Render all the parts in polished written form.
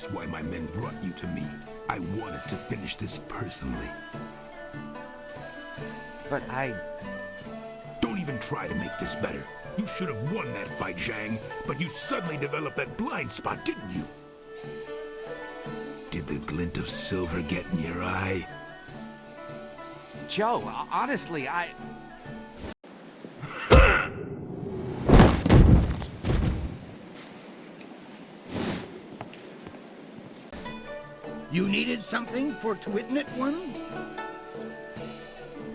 That's why my men brought you to me. I wanted to finish this personally. But Don't even try to make this better. You should have won that fight, Zhang, but you suddenly developed that blind spot, didn't you? Did the glint of silver get in your eye? Joe, honestly, You needed something for Twitnit one?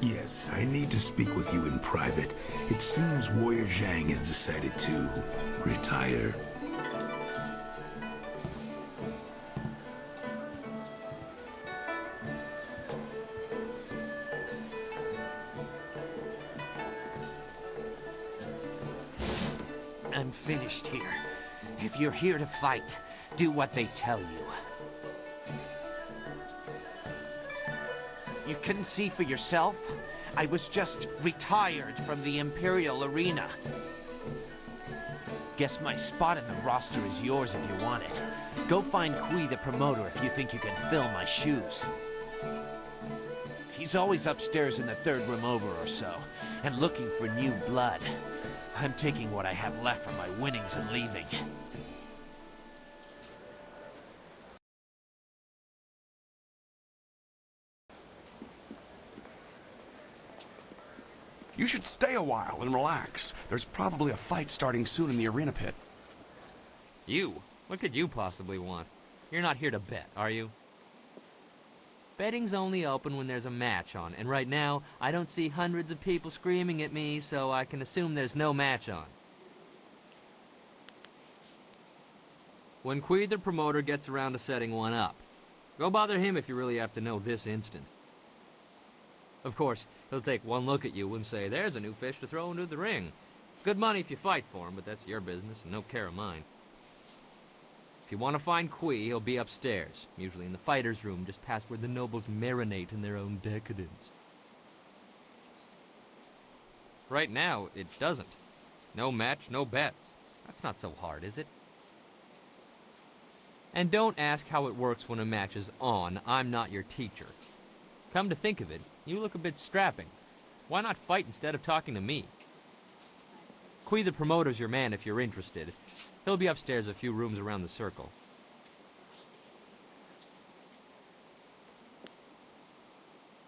Yes, I need to speak with you in private. It seems Warrior Zhang has decided to retire. I'm finished here. If you're here to fight, do what they tell you. You couldn't see for yourself? I was just retired from the Imperial Arena. Guess my spot in the roster is yours if you want it. Go find Kui the promoter if you think you can fill my shoes. He's always upstairs in the third room over or so, and looking for new blood. I'm taking what I have left from my winnings and leaving. You should stay a while and relax. There's probably a fight starting soon in the arena pit. You? What could you possibly want? You're not here to bet, are you? Betting's only open when there's a match on, and right now, I don't see hundreds of people screaming at me, so I can assume there's no match on. When Kui the promoter gets around to setting one up, go bother him if you really have to know this instant. Of course, he'll take one look at you and say, there's a new fish to throw into the ring. Good money if you fight for him, but that's your business and no care of mine. If you want to find Kui, he'll be upstairs, usually in the fighter's room, just past where the nobles marinate in their own decadence. Right now, it doesn't. No match, no bets. That's not so hard, is it? And don't ask how it works when a match is on. I'm not your teacher. Come to think of it, you look a bit strapping. Why not fight instead of talking to me? Kui the promoter's your man if you're interested. He'll be upstairs a few rooms around the circle.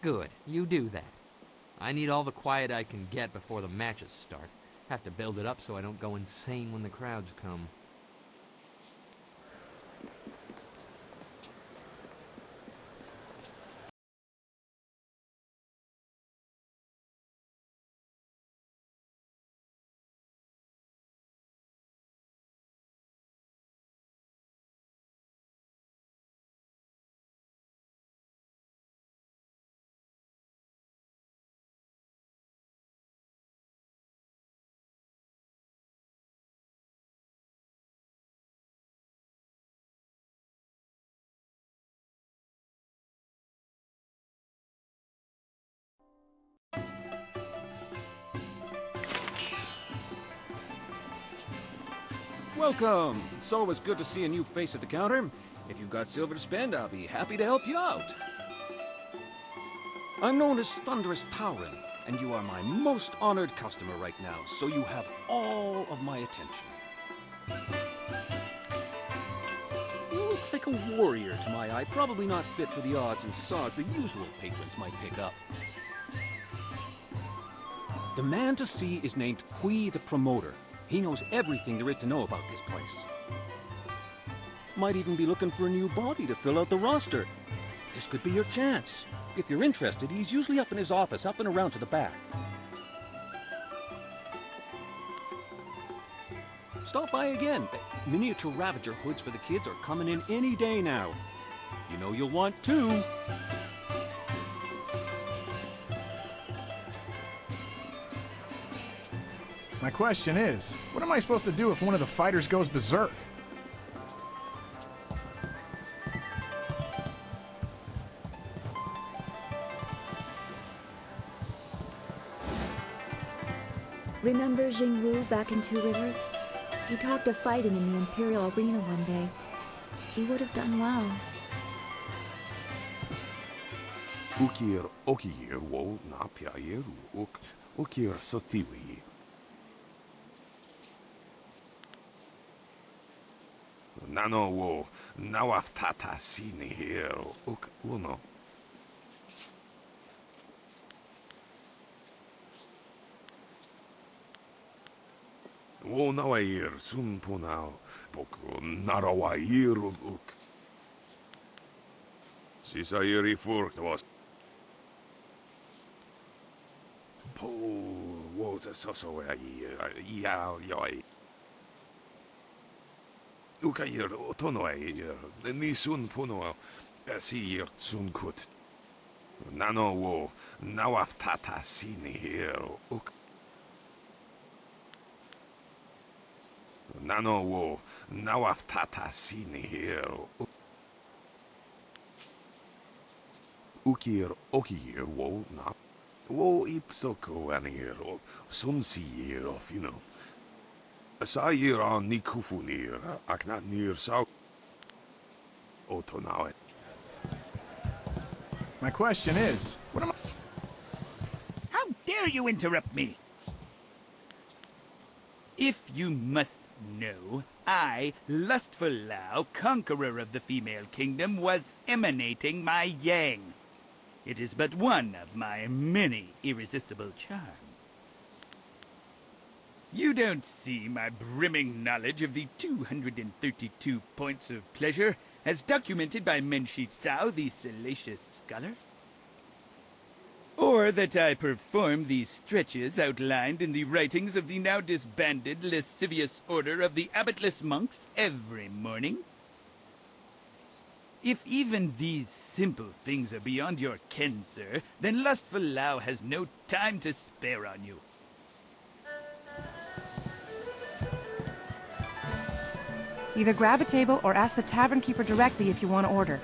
Good, you do that. I need all the quiet I can get before the matches start. Have to build it up so I don't go insane when the crowds come. Welcome! It's always good to see a new face at the counter. If you've got silver to spend, I'll be happy to help you out. I'm known as Thunderous Tauren, and you are my most honored customer right now, so you have all of my attention. You look like a warrior to my eye, probably not fit for the odds and sods the usual patrons might pick up. The man to see is named Kui the Promoter. He knows everything there is to know about this place. Might even be looking for a new body to fill out the roster. This could be your chance. If you're interested, he's usually up in his office, up and around to the back. Stop by again. Miniature Ravager hoods for the kids are coming in any day now. You know you'll want two. My question is, what am I supposed to do if one of the fighters goes berserk? Remember Jingwu back in Two Rivers? He talked of fighting in the Imperial Arena one day. He would have done well. Ukir okir wo napia ukir sotiwi. Nano wo nawaftata sini here uk uno. Wo nawair sun punao boku narawair uk. Sisairi furkt was. Po was a soso ya yoi. Ukair otonoair ni sun puno asir sun kut. Nano wo nawaftata sini here uk. Nano wo nawaftata sini here. Ukir okir wo na wo ipsoko anir sun siir of you know. Sair on nikufu near aknat near south. Otonawet. My question is, what am I... How dare you interrupt me? If you must know, I, Lustful Lao, conqueror of the female kingdom, was emanating my yang. It is but one of my many irresistible charms. You don't see my brimming knowledge of the 232 points of pleasure as documented by Menshi Tsao, the salacious scholar? Or that I perform the stretches outlined in the writings of the now disbanded lascivious order of the abbotless monks every morning? If even these simple things are beyond your ken, sir, then Lustful Lao has no time to spare on you. Either grab a table or ask the tavern keeper directly if you want to order.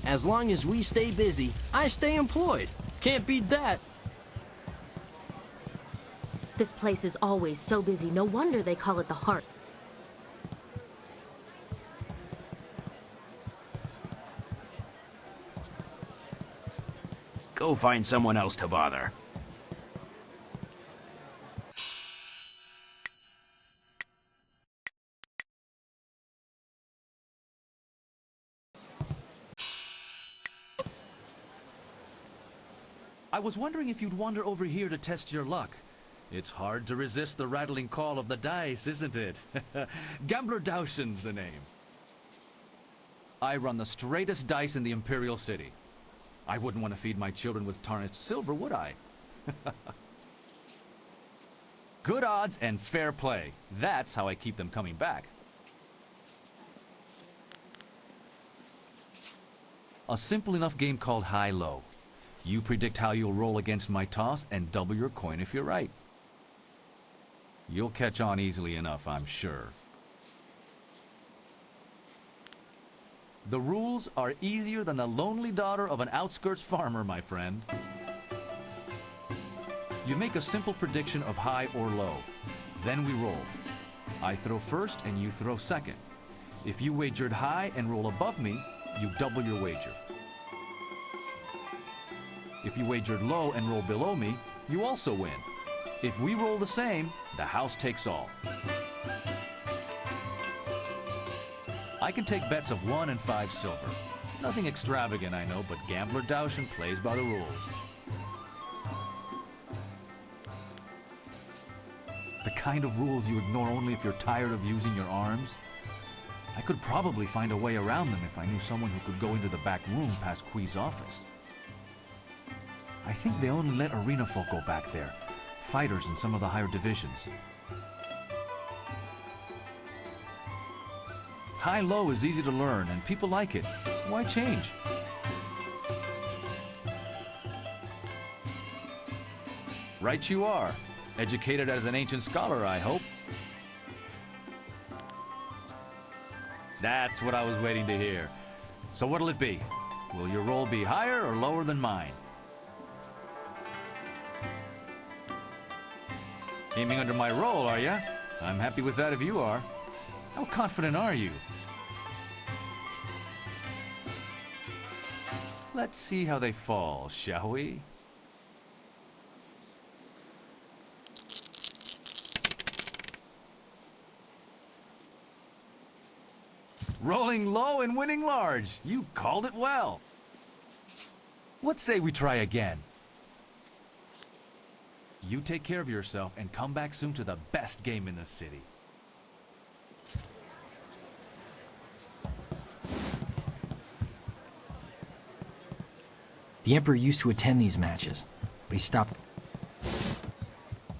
As long as we stay busy, I stay employed. Can't beat that. This place is always so busy. No wonder they call it the Heart. Go find someone else to bother. I was wondering if you'd wander over here to test your luck. It's hard to resist the rattling call of the dice, isn't it? Gambler Dowshin's the name. I run the straightest dice in the Imperial City. I wouldn't want to feed my children with tarnished silver, would I? Good odds and fair play. That's how I keep them coming back. A simple enough game called high-low. You predict how you'll roll against my toss and double your coin if you're right. You'll catch on easily enough, I'm sure. The rules are easier than the lonely daughter of an outskirts farmer, my friend. You make a simple prediction of high or low. Then we roll. I throw first and you throw second. If you wagered high and roll above me, you double your wager. If you wagered low and roll below me, you also win. If we roll the same, the house takes all. I can take bets of 1 and 5 silver. Nothing extravagant, I know, but Gambler Dowshin plays by the rules. The kind of rules you ignore only if you're tired of using your arms. I could probably find a way around them if I knew someone who could go into the back room past Quee's office. I think they only let arena folk go back there, fighters in some of the higher divisions. High-low is easy to learn, and people like it. Why change? Right you are. Educated as an ancient scholar, I hope. That's what I was waiting to hear. So what'll it be? Will your roll be higher or lower than mine? Aiming under my roll, are ya? I'm happy with that if you are. How confident are you? Let's see how they fall, shall we? Rolling low and winning large. You called it well. What say we try again? You take care of yourself and come back soon to the best game in the city. The Emperor used to attend these matches, but he stopped.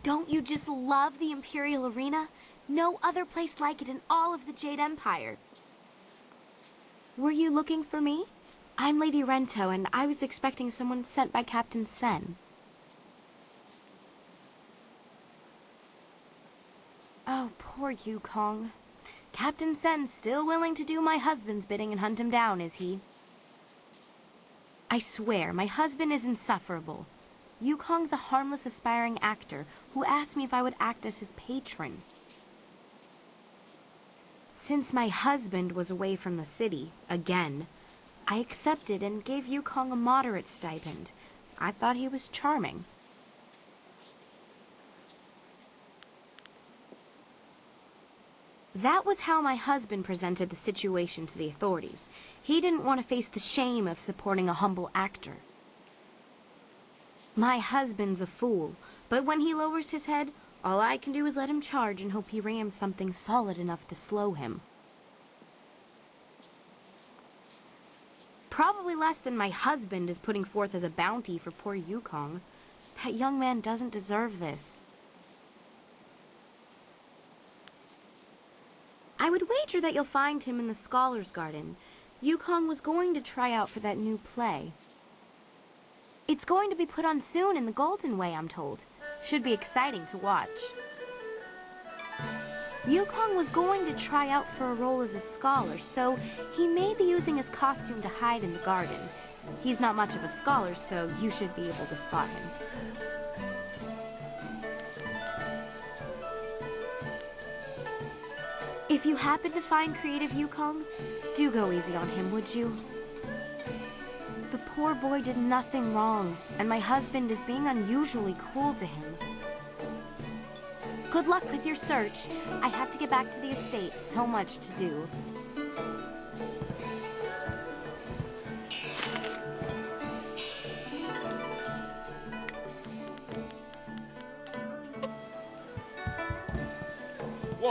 Don't you just love the Imperial Arena? No other place like it in all of the Jade Empire. Were you looking for me? I'm Lady Rento, and I was expecting someone sent by Captain Sen. Oh, poor Yukong. Captain Sen's still willing to do my husband's bidding and hunt him down, is he? I swear, my husband is insufferable. Yukong's a harmless aspiring actor who asked me if I would act as his patron. Since my husband was away from the city, again, I accepted and gave Yukong a moderate stipend. I thought he was charming. That was how my husband presented the situation to the authorities. He didn't want to face the shame of supporting a humble actor. My husband's a fool, but when he lowers his head, all I can do is let him charge and hope he rams something solid enough to slow him. Probably less than my husband is putting forth as a bounty for poor Yukong. That young man doesn't deserve this. I would wager that you'll find him in the Scholars' Garden. Yukong was going to try out for that new play. It's going to be put on soon in the Golden Way, I'm told. Should be exciting to watch. Yukong was going to try out for a role as a scholar, so he may be using his costume to hide in the garden. He's not much of a scholar, so you should be able to spot him. If you happen to find creative Yukong, do go easy on him, would you? The poor boy did nothing wrong, and my husband is being unusually cruel to him. Good luck with your search. I have to get back to the estate, so much to do.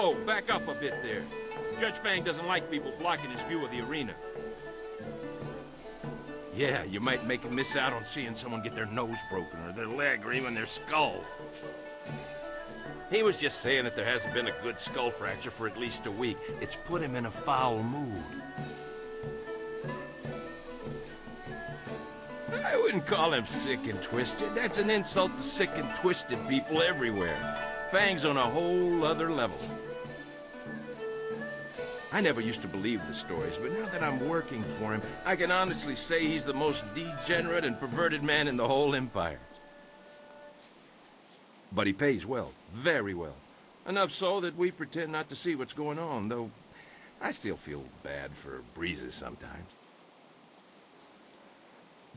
Whoa, back up a bit there. Judge Fang doesn't like people blocking his view of the arena. Yeah, you might make him miss out on seeing someone get their nose broken or their leg or even their skull. He was just saying that there hasn't been a good skull fracture for at least a week. It's put him in a foul mood. I wouldn't call him sick and twisted. That's an insult to sick and twisted people everywhere. Fang's on a whole other level. I never used to believe the stories, but now that I'm working for him, I can honestly say he's the most degenerate and perverted man in the whole Empire. But he pays well, very well. Enough so that we pretend not to see what's going on, though I still feel bad for Breezes sometimes.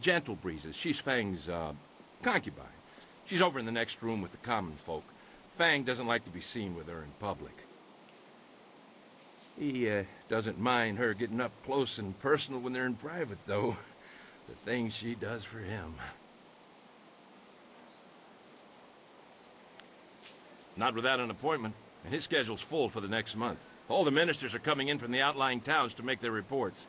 Gentle Breezes, she's Fang's, concubine. She's over in the next room with the common folk. Fang doesn't like to be seen with her in public. He, doesn't mind her getting up close and personal when they're in private, though. The things she does for him. Not without an appointment, and his schedule's full for the next month. All the ministers are coming in from the outlying towns to make their reports.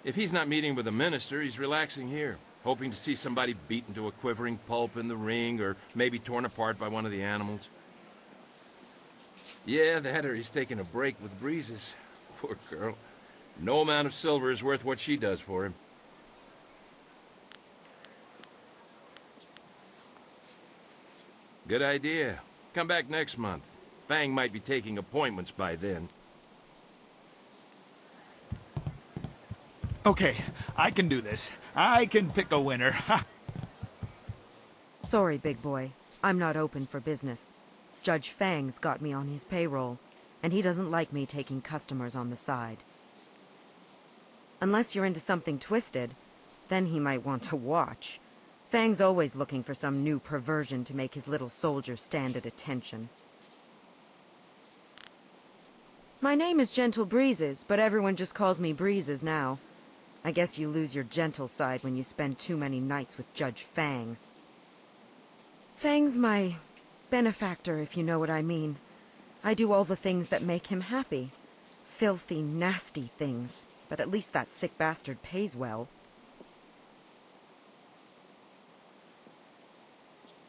If he's not meeting with a minister, he's relaxing here, hoping to see somebody beaten to a quivering pulp in the ring, or maybe torn apart by one of the animals. Yeah, that or he's taking a break with Breezes. Poor girl. No amount of silver is worth what she does for him. Good idea. Come back next month. Fang might be taking appointments by then. Okay, I can do this. I can pick a winner. Sorry, big boy. I'm not open for business. Judge Fang's got me on his payroll, and he doesn't like me taking customers on the side. Unless you're into something twisted, then he might want to watch. Fang's always looking for some new perversion to make his little soldier stand at attention. My name is Gentle Breezes, but everyone just calls me Breezes now. I guess you lose your gentle side when you spend too many nights with Judge Fang. Fang's my benefactor, if you know what I mean. I do all the things that make him happy. Filthy, nasty things. But at least that sick bastard pays well.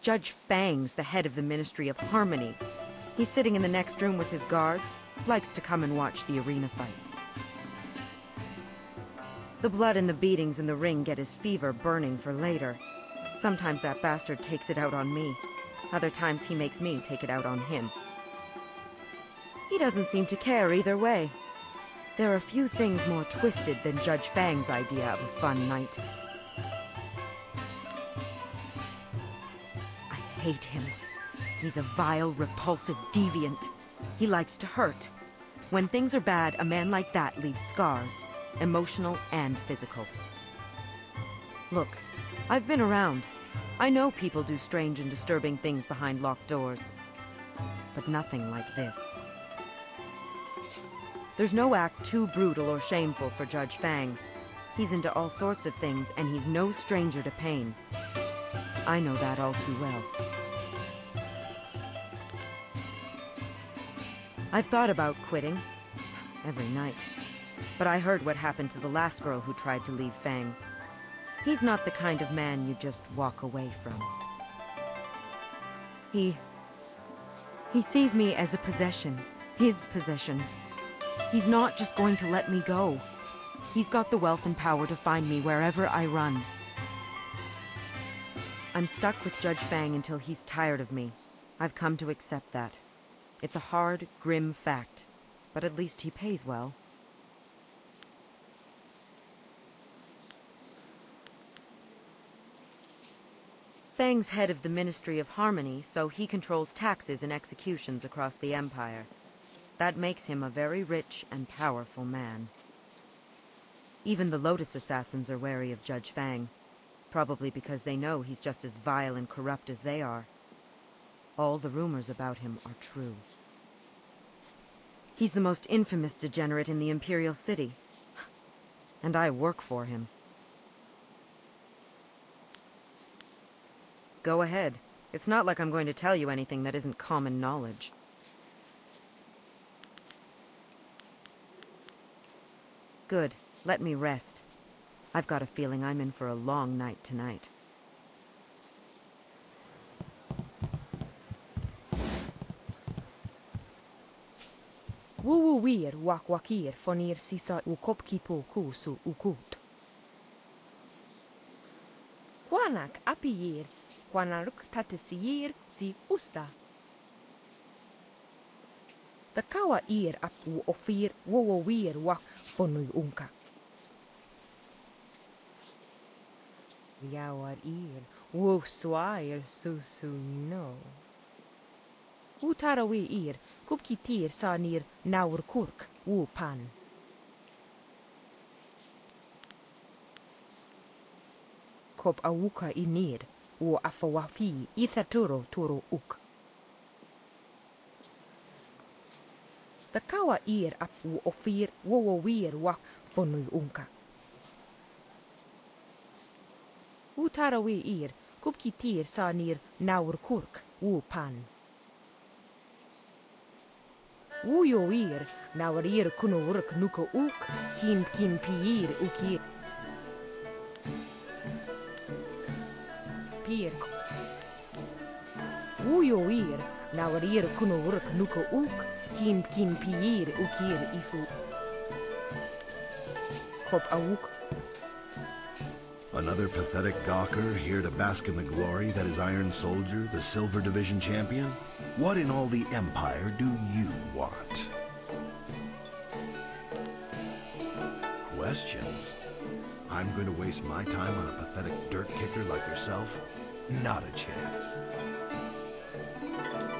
Judge Fang's the head of the Ministry of Harmony. He's sitting in the next room with his guards. Likes to come and watch the arena fights. The blood and the beatings in the ring get his fever burning for later. Sometimes that bastard takes it out on me. Other times he makes me take it out on him. He doesn't seem to care either way. There are few things more twisted than Judge Fang's idea of a fun night. I hate him. He's a vile, repulsive deviant. He likes to hurt. When things are bad, a man like that leaves scars, emotional and physical. Look, I've been around. I know people do strange and disturbing things behind locked doors. But nothing like this. There's no act too brutal or shameful for Judge Fang. He's into all sorts of things, and he's no stranger to pain. I know that all too well. I've thought about quitting. Every night. But I heard what happened to the last girl who tried to leave Fang. He's not the kind of man you just walk away from. He sees me as a possession. His possession. He's not just going to let me go. He's got the wealth and power to find me wherever I run. I'm stuck with Judge Fang until he's tired of me. I've come to accept that. It's a hard, grim fact, but at least he pays well. Fang's head of the Ministry of Harmony, so he controls taxes and executions across the Empire. That makes him a very rich and powerful man. Even the Lotus Assassins are wary of Judge Fang, probably because they know he's just as vile and corrupt as they are. All the rumors about him are true. He's the most infamous degenerate in the Imperial City. And I work for him. Go ahead. It's not like I'm going to tell you anything that isn't common knowledge. Good. Let me rest. I've got a feeling I'm in for a long night tonight. Wuwuir wakwakir fonir sisa ukopkipo kusu ukut. Kwanak apiyir, kwanaruk tatisir si usta. The kawa ir ap ofir wowowir wak fonui unka. Yawar ir wo swair susu no. Utarawi ir kupkitir sanir naur kurk wo pan. Kop awuka inir wo afawafi ithaturo turo uk. The kawa ir ap ofir wowowir wak fonui unka. Utarawi ir kupkitir sanir naur kurk wo pan. Wuyo ir naur ir kunurk nuka uk kin piir ukir. Pier. Wuyo ir naur ir kunurk nuka uk kin piir ukir ifu. Kop awuk. Another pathetic gawker here to bask in the glory that is Iron Soldier, the Silver Division champion? What in all the Empire do you want? Questions? I'm going to waste my time on a pathetic dirt kicker like yourself? Not a chance.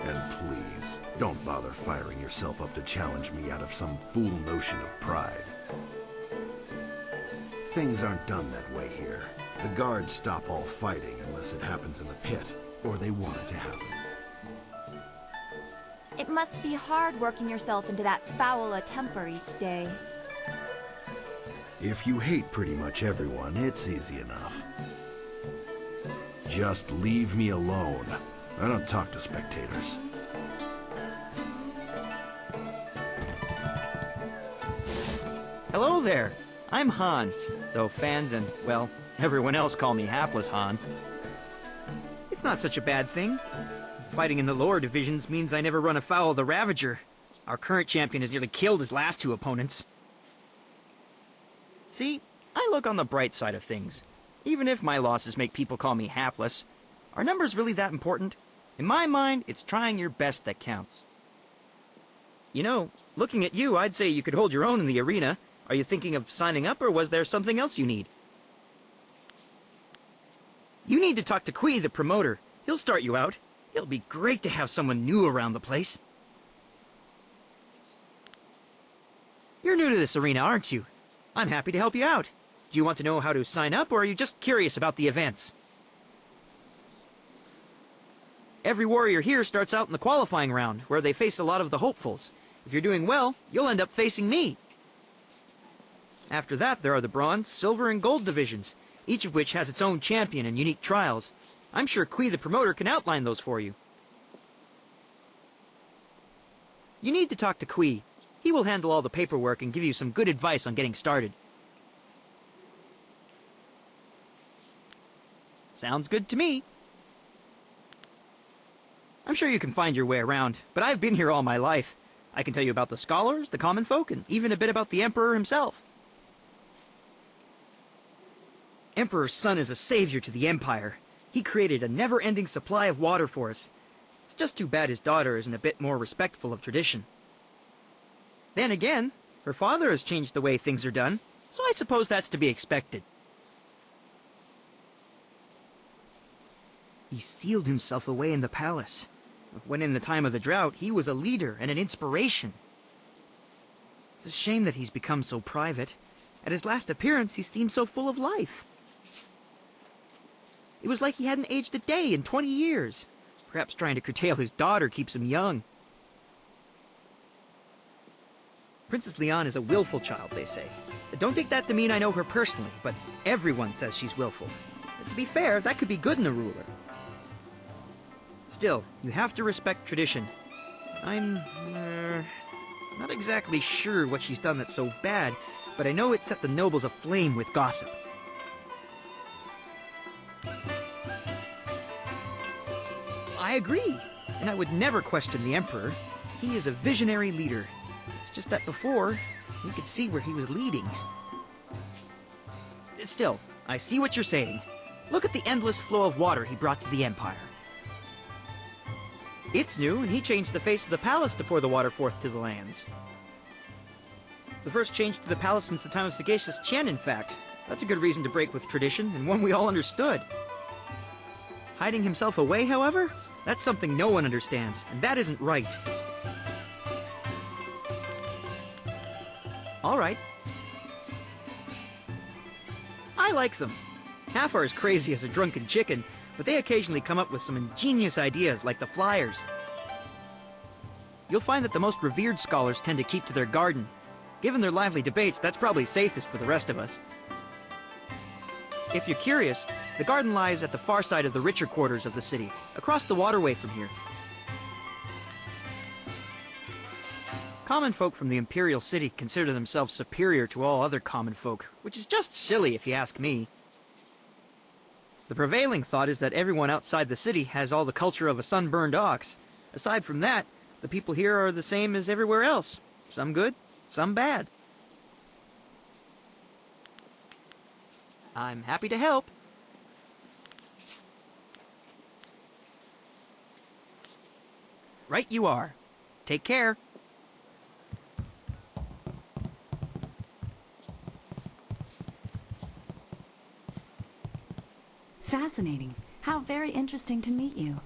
And please, don't bother firing yourself up to challenge me out of some fool notion of pride. Things aren't done that way here. The guards stop all fighting unless it happens in the pit, or they want it to happen. It must be hard working yourself into that foul a temper each day. If you hate pretty much everyone, it's easy enough. Just leave me alone. I don't talk to spectators. Hello there. I'm Han, though fans and, well, everyone else call me Hapless Han. It's not such a bad thing. Fighting in the lower divisions means I never run afoul of the Ravager. Our current champion has nearly killed his last two opponents. See, I look on the bright side of things. Even if my losses make people call me hapless, are numbers really that important? In my mind, it's trying your best that counts. You know, looking at you, I'd say you could hold your own in the arena. Are you thinking of signing up, or was there something else you need? You need to talk to Kui, the promoter. He'll start you out. It'll be great to have someone new around the place. You're new to this arena, aren't you? I'm happy to help you out. Do you want to know how to sign up, or are you just curious about the events? Every warrior here starts out in the qualifying round, where they face a lot of the hopefuls. If you're doing well, you'll end up facing me. After that, there are the bronze, silver, and gold divisions, each of which has its own champion and unique trials. I'm sure Kui the promoter can outline those for you. You need to talk to Kui. He will handle all the paperwork and give you some good advice on getting started. Sounds good to me. I'm sure you can find your way around, but I've been here all my life. I can tell you about the scholars, the common folk, and even a bit about the Emperor himself. Emperor Sun is a savior to the Empire. He created a never-ending supply of water for us. It's just too bad his daughter isn't a bit more respectful of tradition. Then again, her father has changed the way things are done, so I suppose that's to be expected. He sealed himself away in the palace. When in the time of the drought, he was a leader and an inspiration. It's a shame that he's become so private. At his last appearance, he seemed so full of life. It was like he hadn't aged a day in 20 years. Perhaps trying to curtail his daughter keeps him young. Princess Leon is a willful child, they say. Don't take that to mean I know her personally, but everyone says she's willful. But to be fair, that could be good in a ruler. Still, you have to respect tradition. I'm not exactly sure what she's done that's so bad, but I know it set the nobles aflame with gossip. I agree, and I would never question the Emperor. He is a visionary leader. It's just that before, we could see where he was leading. Still, I see what you're saying. Look at the endless flow of water he brought to the Empire. It's new, and he changed the face of the palace to pour the water forth to the lands. The first change to the palace since the time of sagacious Qian, in fact. That's a good reason to break with tradition, and one we all understood. Hiding himself away, however? That's something no one understands, and that isn't right. All right. I like them. Half are as crazy as a drunken chicken, but they occasionally come up with some ingenious ideas like the flyers. You'll find that the most revered scholars tend to keep to their garden. Given their lively debates, that's probably safest for the rest of us. If you're curious, the garden lies at the far side of the richer quarters of the city, across the waterway from here. Common folk from the Imperial City consider themselves superior to all other common folk, which is just silly if you ask me. The prevailing thought is that everyone outside the city has all the culture of a sunburned ox. Aside from that, the people here are the same as everywhere else. Some good, some bad. I'm happy to help. Right you are. Take care. Fascinating. How very interesting to meet you.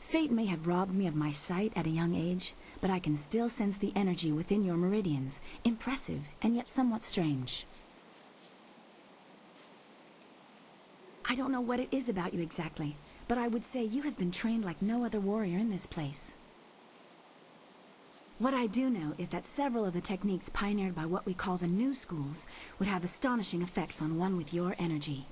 Fate may have robbed me of my sight at a young age, but I can still sense the energy within your meridians. Impressive, and yet somewhat strange. I don't know what it is about you exactly, but I would say you have been trained like no other warrior in this place. What I do know is that several of the techniques pioneered by what we call the new schools would have astonishing effects on one with your energy.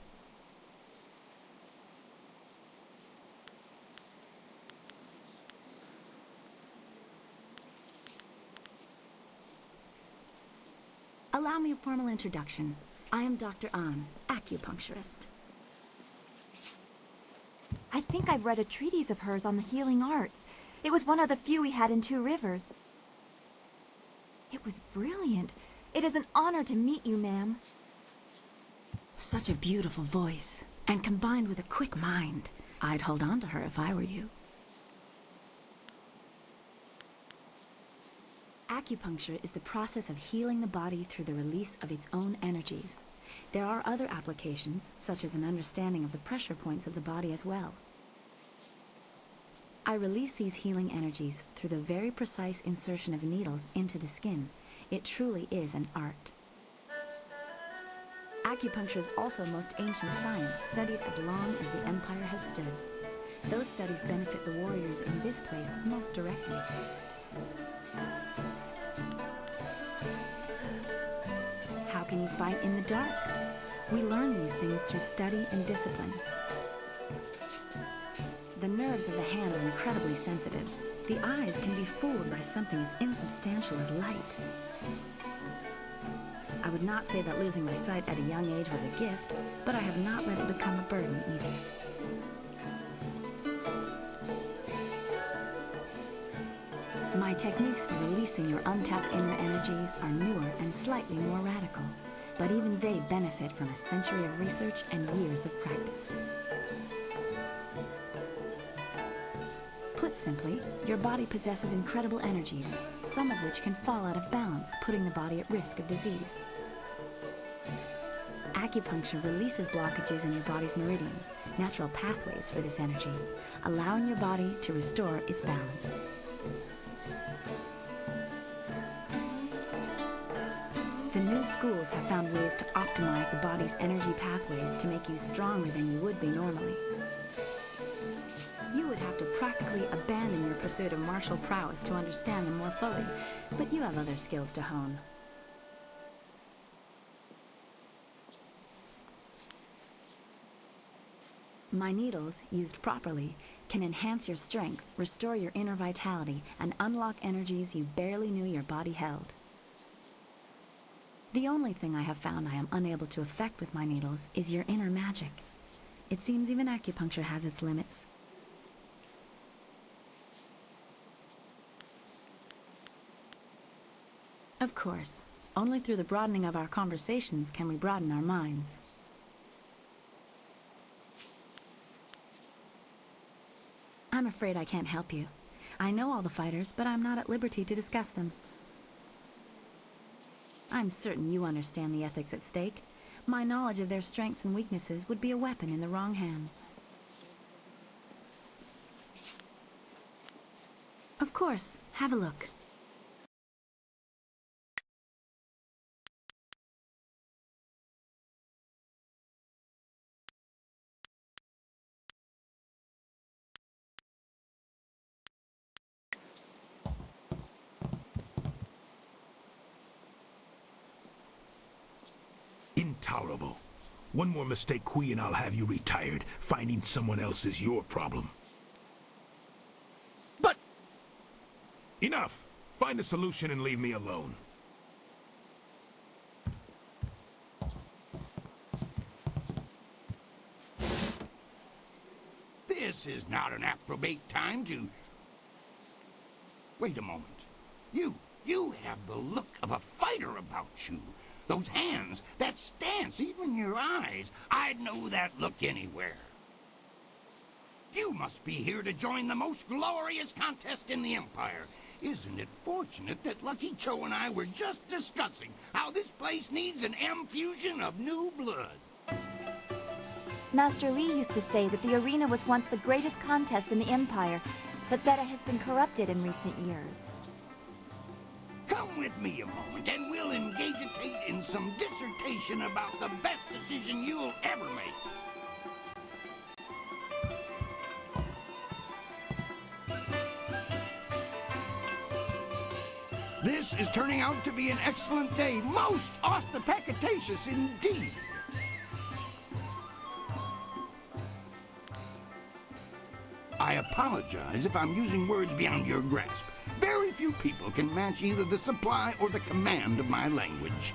Allow me a formal introduction. I am Dr. An, acupuncturist. I think I've read a treatise of hers on the healing arts. It was one of the few we had in Two Rivers. It was brilliant. It is an honor to meet you, ma'am. Such a beautiful voice, and combined with a quick mind. I'd hold on to her if I were you. Acupuncture is the process of healing the body through the release of its own energies. There are other applications, such as an understanding of the pressure points of the body as well. I release these healing energies through the very precise insertion of needles into the skin. It truly is an art. Acupuncture is also most ancient science, studied as long as the Empire has stood. Those studies benefit the warriors in this place most directly. How can you fight in the dark? We learn these things through study and discipline. The nerves of the hand are incredibly sensitive. The eyes can be fooled by something as insubstantial as light. I would not say that losing my sight at a young age was a gift, but I have not let it become a burden either. My techniques for releasing your untapped inner energies are newer and slightly more radical, but even they benefit from a century of research and years of practice. Put simply, your body possesses incredible energies, some of which can fall out of balance, putting the body at risk of disease. Acupuncture releases blockages in your body's meridians, natural pathways for this energy, allowing your body to restore its balance. The new schools have found ways to optimize the body's energy pathways to make you stronger than you would be normally. You would have to practically abandon your pursuit of martial prowess to understand them more fully, but you have other skills to hone. My needles, used properly, can enhance your strength, restore your inner vitality, and unlock energies you barely knew your body held. The only thing I have found I am unable to affect with my needles is your inner magic. It seems even acupuncture has its limits. Of course, only through the broadening of our conversations can we broaden our minds. I'm afraid I can't help you. I know all the fighters, but I'm not at liberty to discuss them. I'm certain you understand the ethics at stake. My knowledge of their strengths and weaknesses would be a weapon in the wrong hands. Of course, have a look. Intolerable. One more mistake, Kui, and I'll have you retired. Finding someone else is your problem. But... Enough! Find a solution and leave me alone. This is not an appropriate time to... Wait a moment. You have the look of a fighter about you. Those hands, that stance, even your eyes. I'd know that look anywhere. You must be here to join the most glorious contest in the Empire. Isn't it fortunate that Lucky Cho and I were just discussing how this place needs an M-fusion of new blood? Master Li used to say that the arena was once the greatest contest in the Empire, but that it has been corrupted in recent years. Come with me a moment and we'll engage in some dissertation about the best decision you'll ever make. This is turning out to be an excellent day, most ostentatious indeed. I apologize if I'm using words beyond your grasp. Very few people can match either the supply or the command of my language.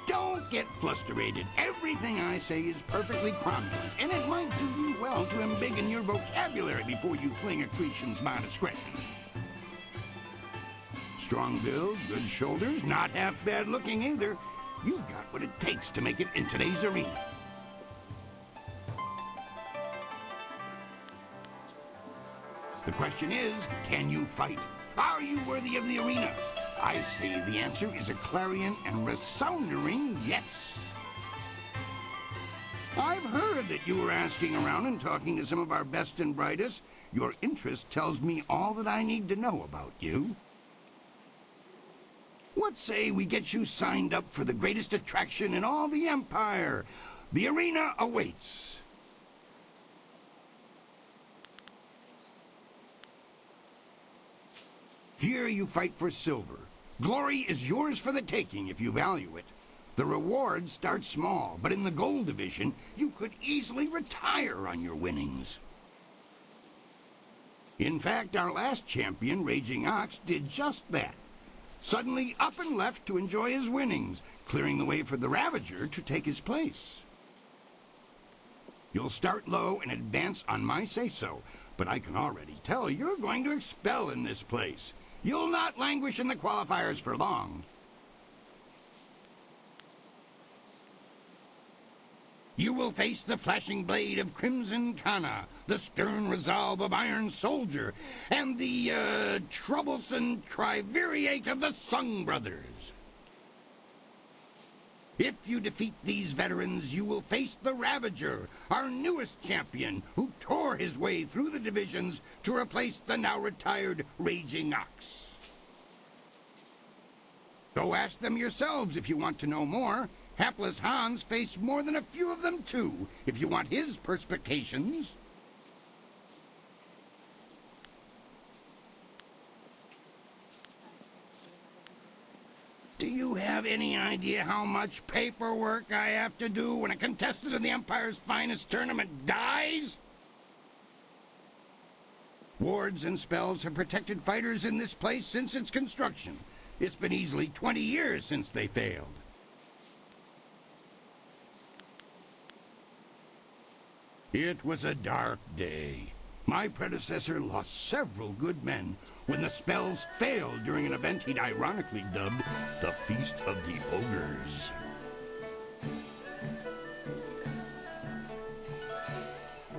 Don't get frustrated. Everything I say is perfectly cromulent, and it might do you well to embiggen your vocabulary before you fling accretions by discretion. Strong build, good shoulders, not half bad looking either. You've got what it takes to make it in today's arena. The question is, can you fight? Are you worthy of the arena? I say the answer is a clarion and resounding yes. I've heard that you were asking around and talking to some of our best and brightest. Your interest tells me all that I need to know about you. What say we get you signed up for the greatest attraction in all the Empire? The arena awaits. Here you fight for silver. Glory is yours for the taking if you value it. The rewards start small, but in the gold division, you could easily retire on your winnings. In fact, our last champion, Raging Ox, did just that. Suddenly up and left to enjoy his winnings, clearing the way for the Ravager to take his place. You'll start low and advance on my say-so, but I can already tell you're going to expel in this place. You'll not languish in the qualifiers for long. You will face the flashing blade of Crimson Kana, the stern resolve of Iron Soldier, and the, troublesome triumvirate of the Sung Brothers. If you defeat these veterans, you will face the Ravager, our newest champion, who tore his way through the divisions to replace the now-retired Raging Ox. Go ask them yourselves if you want to know more. Hapless Hans faced more than a few of them, too, if you want his perspications. Do you have have any idea how much paperwork I have to do when a contestant of the Empire's finest tournament dies? Wards and spells have protected fighters in this place since its construction. It's been easily 20 years since they failed. It was a dark day. My predecessor lost several good men when the spells failed during an event he'd ironically dubbed the Feast of the Ogres.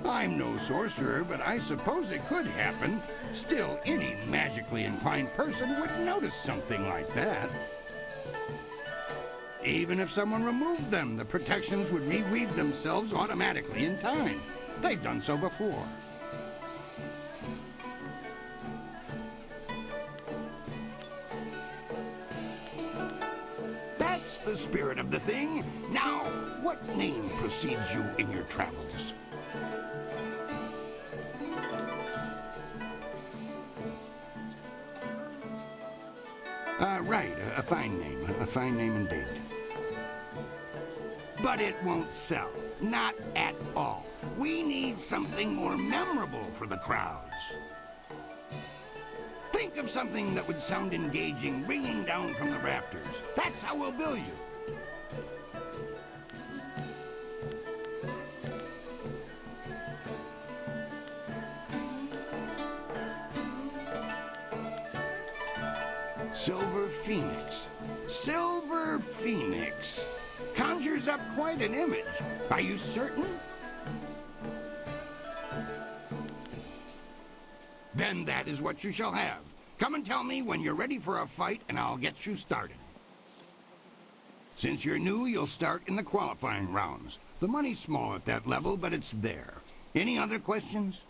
I'm no sorcerer, but I suppose it could happen. Still, any magically inclined person would notice something like that. Even if someone removed them, the protections would reweave themselves automatically in time. They've done so before. That's the spirit of the thing. Now, what name precedes you in your travels? Right, a fine name indeed. But it won't sell, not at all. We need something more memorable for the crowds. Think of something that would sound engaging, ringing down from the rafters. That's how we'll bill you. Silver Phoenix. Silver Phoenix. Conjures up quite an image. Are you certain? Then that is what you shall have. Come and tell me when you're ready for a fight, and I'll get you started. Since you're new, you'll start in the qualifying rounds. The money's small at that level, but it's there. Any other questions?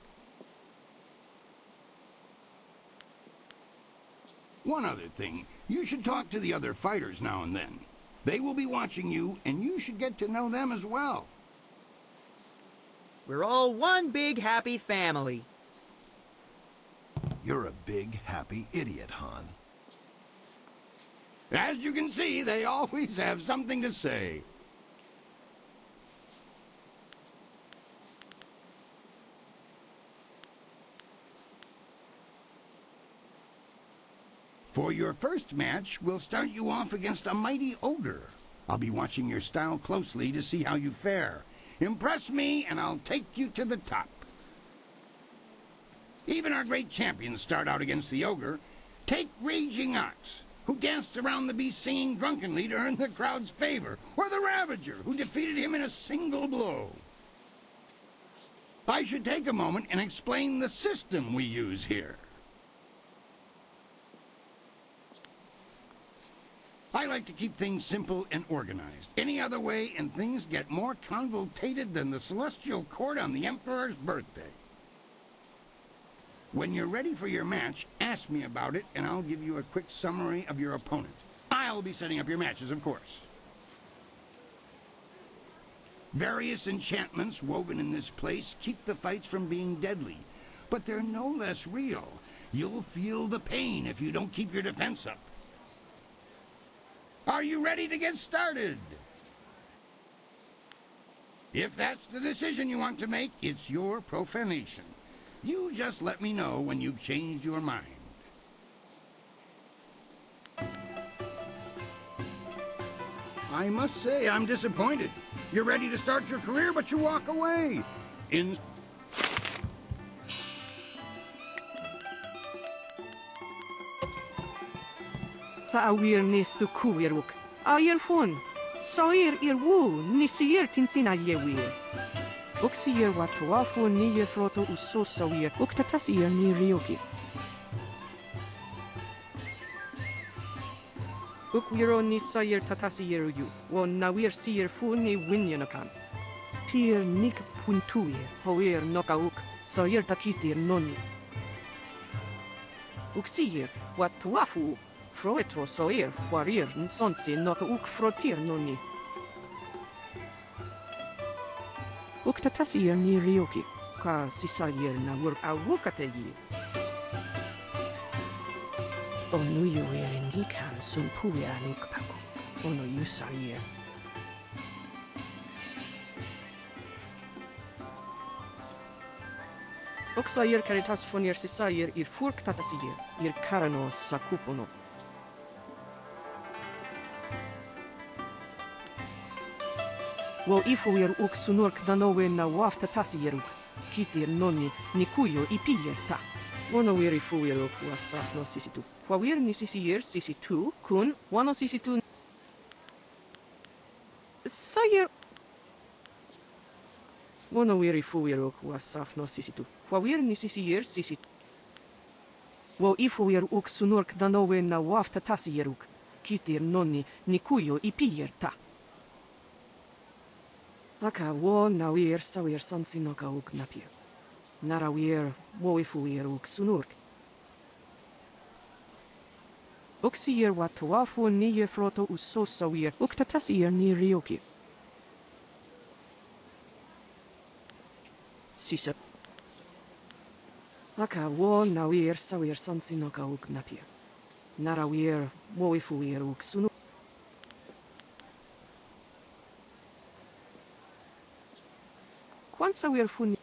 One other thing, you should talk to the other fighters now and then. They will be watching you, and you should get to know them as well. We're all one big happy family. You're a big, happy idiot, Han. As you can see, they always have something to say. For your first match, we'll start you off against a mighty ogre. I'll be watching your style closely to see how you fare. Impress me, and I'll take you to the top. Even our great champions start out against the ogre. Take Raging Ox, who danced around the beast singing drunkenly to earn the crowd's favor, or the Ravager, who defeated him in a single blow. I should take a moment and explain the system we use here. I like to keep things simple and organized. Any other way, and things get more convoluted than the celestial court on the Emperor's birthday. When you're ready for your match, ask me about it, and I'll give you a quick summary of your opponent. I'll be setting up your matches, of course. Various enchantments woven in this place keep the fights from being deadly, but they're no less real. You'll feel the pain if you don't keep your defense up. Are you ready to get started? If that's the decision you want to make, it's your profanation. You just let me know when you've changed your mind. I must say, I'm disappointed. You're ready to start your career, but you walk away. Thawir nis tu kuiruk. Ayer fun. Soir irwu nisir tintina yewir. Uksir watuafu ni yefroto usosawir. Uktatasir ni ryoki. Ukwiro ni sayir tatasir yu. Won nawir sir fu ni winyanakan. Tir nik puntuir. Hoir nokauk. Sayir takitir noni. Uksir watuafu. Froetro soir foirir nsonsi noka uk frotir noni. Uktatasir ni ryoki. Ka sisayir na wur awukategi. Onuyo indikan sunpuya nikpaku. Ono Yusair. Oksair caritas fonir sisair ir furk tatasir, ir karano sakupono. Wo ifuir uk sunurk danowe na wafta tasieruk, kitir noni nikuyo ipier ta. Wono wir ifuir uk wasafno sisitu. Wawir ni sisier sisitu kun, wano sisitu. Sayer. Wono wir ifuir uk wasafno sisitu. Wawir ni sisier sisitu. Wo ifuir uk sunurk danowe na wafta tasieruk, kitir noni nikuyo ipier ta. Aka wo nawir sawir sansinoka uk napir. Narawir wo ifuir uk sunurk. Uksier wat toafu nije froto usosawir uk tatasir ni rioki. Sisa. Aka wo nawir sawir sansinoka uk napir. Narawir wo ifuir uk sunurk. Kwansa wir funi.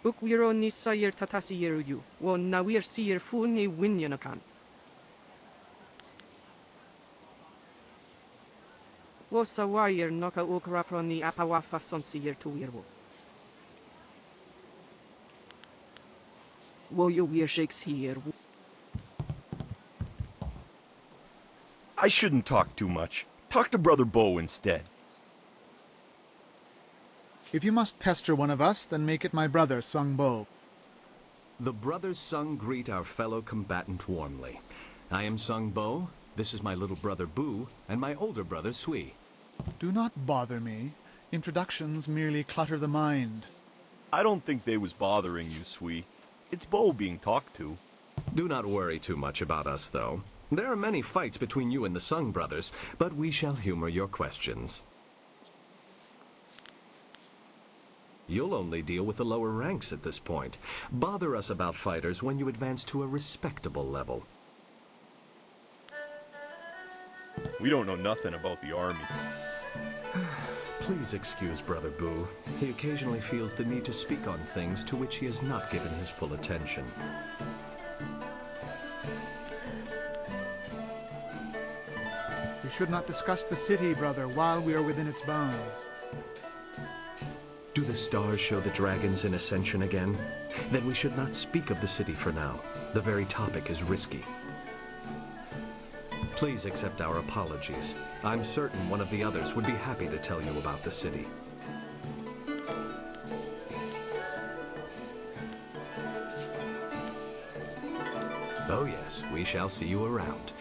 Uk wiro ni sayir tatasi yeru wo na wir siyir funi winyanakan. Wo sawayir noka uk rapro ni apawafa son siyir tu wirwo. Wo yo wir shakes here. I shouldn't talk too much. Talk to Brother Bo instead. If you must pester one of us, then make it my brother, Sung Bo. The brothers Sung greet our fellow combatant warmly. I am Sung Bo, this is my little brother Bu, and my older brother Sui. Do not bother me. Introductions merely clutter the mind. I don't think they was bothering you, Sui. It's Bo being talked to. Do not worry too much about us, though. There are many fights between you and the Sung brothers, but we shall humor your questions. You'll only deal with the lower ranks at this point. Bother us about fighters when you advance to a respectable level. We don't know nothing about the army. Please excuse Brother Bu. He occasionally feels the need to speak on things to which he has not given his full attention. We should not discuss the city, brother, while we are within its bounds. Do the stars show the dragons in ascension again? Then we should not speak of the city for now. The very topic is risky. Please accept our apologies. I'm certain one of the others would be happy to tell you about the city. Oh yes, we shall see you around.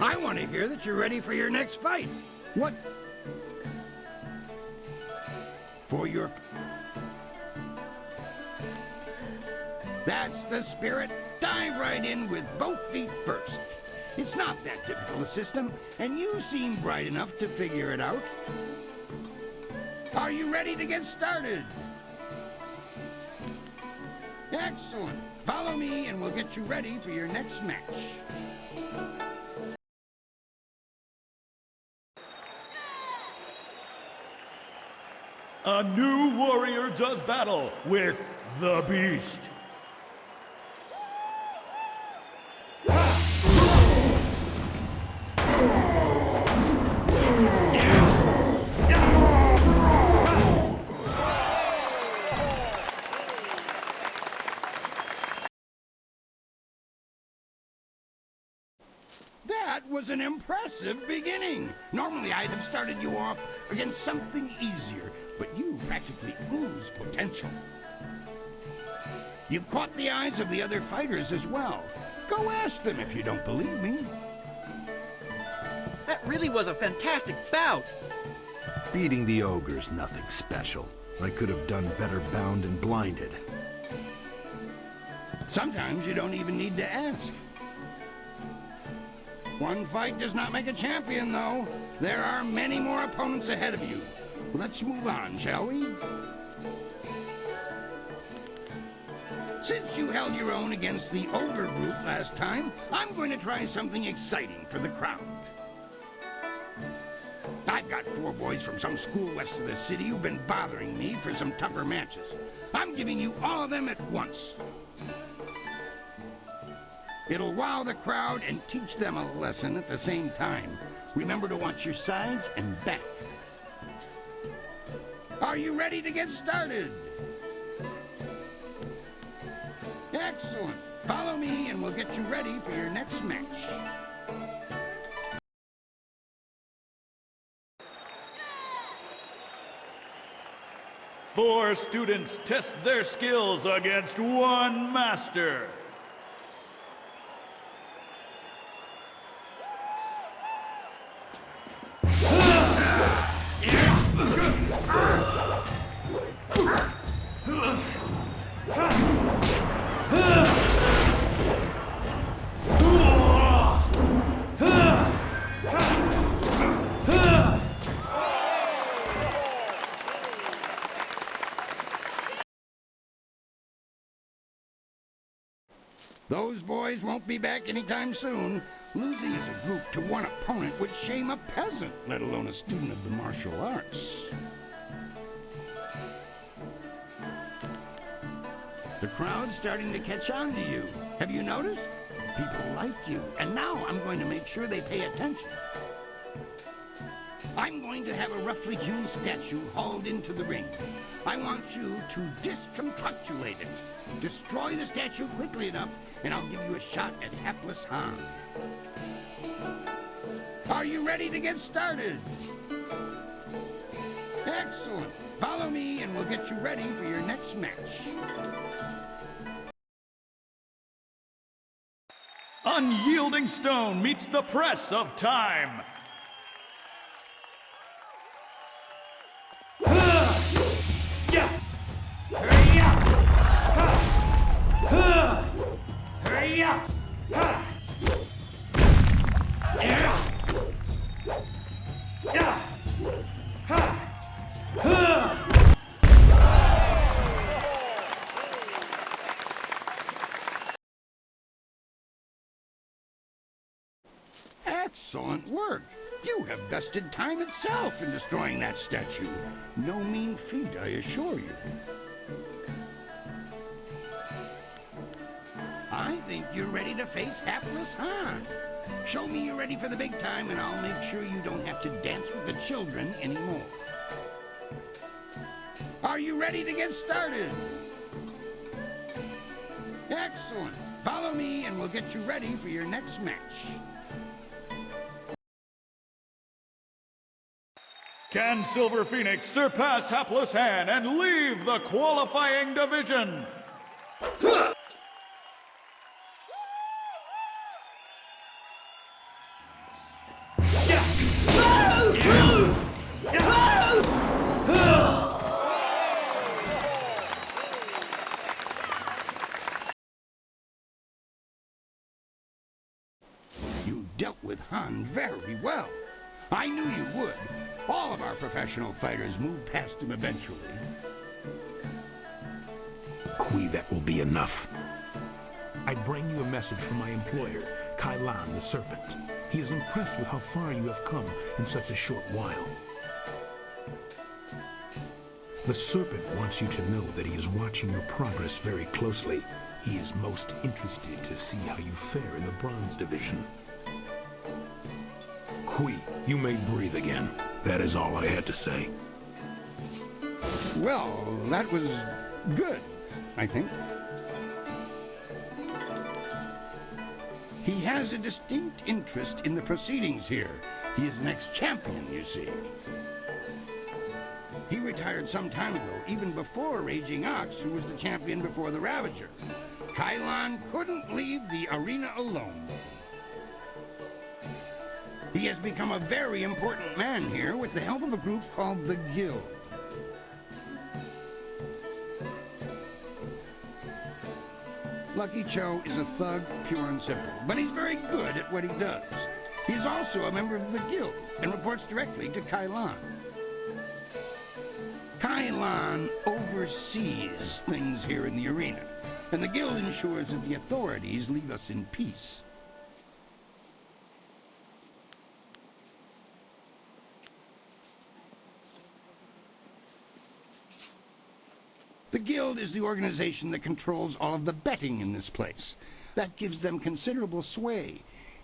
I want to hear that you're ready for your next fight. What? For your... That's the spirit. Dive right in with both feet first. It's not that difficult a system, and you seem bright enough to figure it out. Are you ready to get started? Excellent. Follow me, and we'll get you ready for your next match. A new warrior does battle with the Beast. was an impressive beginning. Normally, I'd have started you off against something easier, but you practically ooze potential. You've caught the eyes of the other fighters as well. Go ask them if you don't believe me. That really was a fantastic bout. Beating the ogre's nothing special. I could have done better bound and blinded. Sometimes you don't even need to ask. One fight does not make a champion, though. There are many more opponents ahead of you. Let's move on, shall we? Since you held your own against the ogre group last time, I'm going to try something exciting for the crowd. I've got 4 boys from some school west of the city who've been bothering me for some tougher matches. I'm giving you all of them at once. It'll wow the crowd and teach them a lesson at the same time. Remember to watch your sides and back. Are you ready to get started? Excellent. Follow me and we'll get you ready for your next match. Four students test their skills against one master. Those boys won't be back anytime soon. Losing as a group to one opponent would shame a peasant, let alone a student of the martial arts. The crowd's starting to catch on to you. Have you noticed? People like you, and now I'm going to make sure they pay attention. I'm going to have a roughly hewn statue hauled into the ring. I want you to discombobulate it. Destroy the statue quickly enough, and I'll give you a shot at hapless Han. Are you ready to get started? Excellent. Follow me, and we'll get you ready for your next match. Unyielding stone meets the press of time. Excellent work. You have bested time itself in destroying that statue. No mean feat, I assure you. I think you're ready to face hapless Han. Show me you're ready for the big time, and I'll make sure you don't have to dance with the children anymore. Are you ready to get started? Excellent. Follow me, and we'll get you ready for your next match. Can Silver Phoenix surpass Hapless Han and leave the qualifying division? You dealt with Han very well. I knew you would. All of our professional fighters move past him eventually. Kui, that will be enough. I bring you a message from my employer, Kai Lan the Serpent. He is impressed with how far you have come in such a short while. The Serpent wants you to know that he is watching your progress very closely. He is most interested to see how you fare in the Bronze Division. Kui, you may breathe again. That is all I had to say. Well, that was good, I think. He has a distinct interest in the proceedings here. He is an ex-champion, you see. He retired some time ago, even before Raging Ox, who was the champion before the Ravager. Kylon couldn't leave the arena alone. He has become a very important man here with the help of a group called the Guild. Lucky Cho is a thug, pure and simple, but he's very good at what he does. He's also a member of the Guild and reports directly to Kylon. Kylon oversees things here in the arena, and the Guild ensures that the authorities leave us in peace. The Guild is the organization that controls all of the betting in this place. That gives them considerable sway.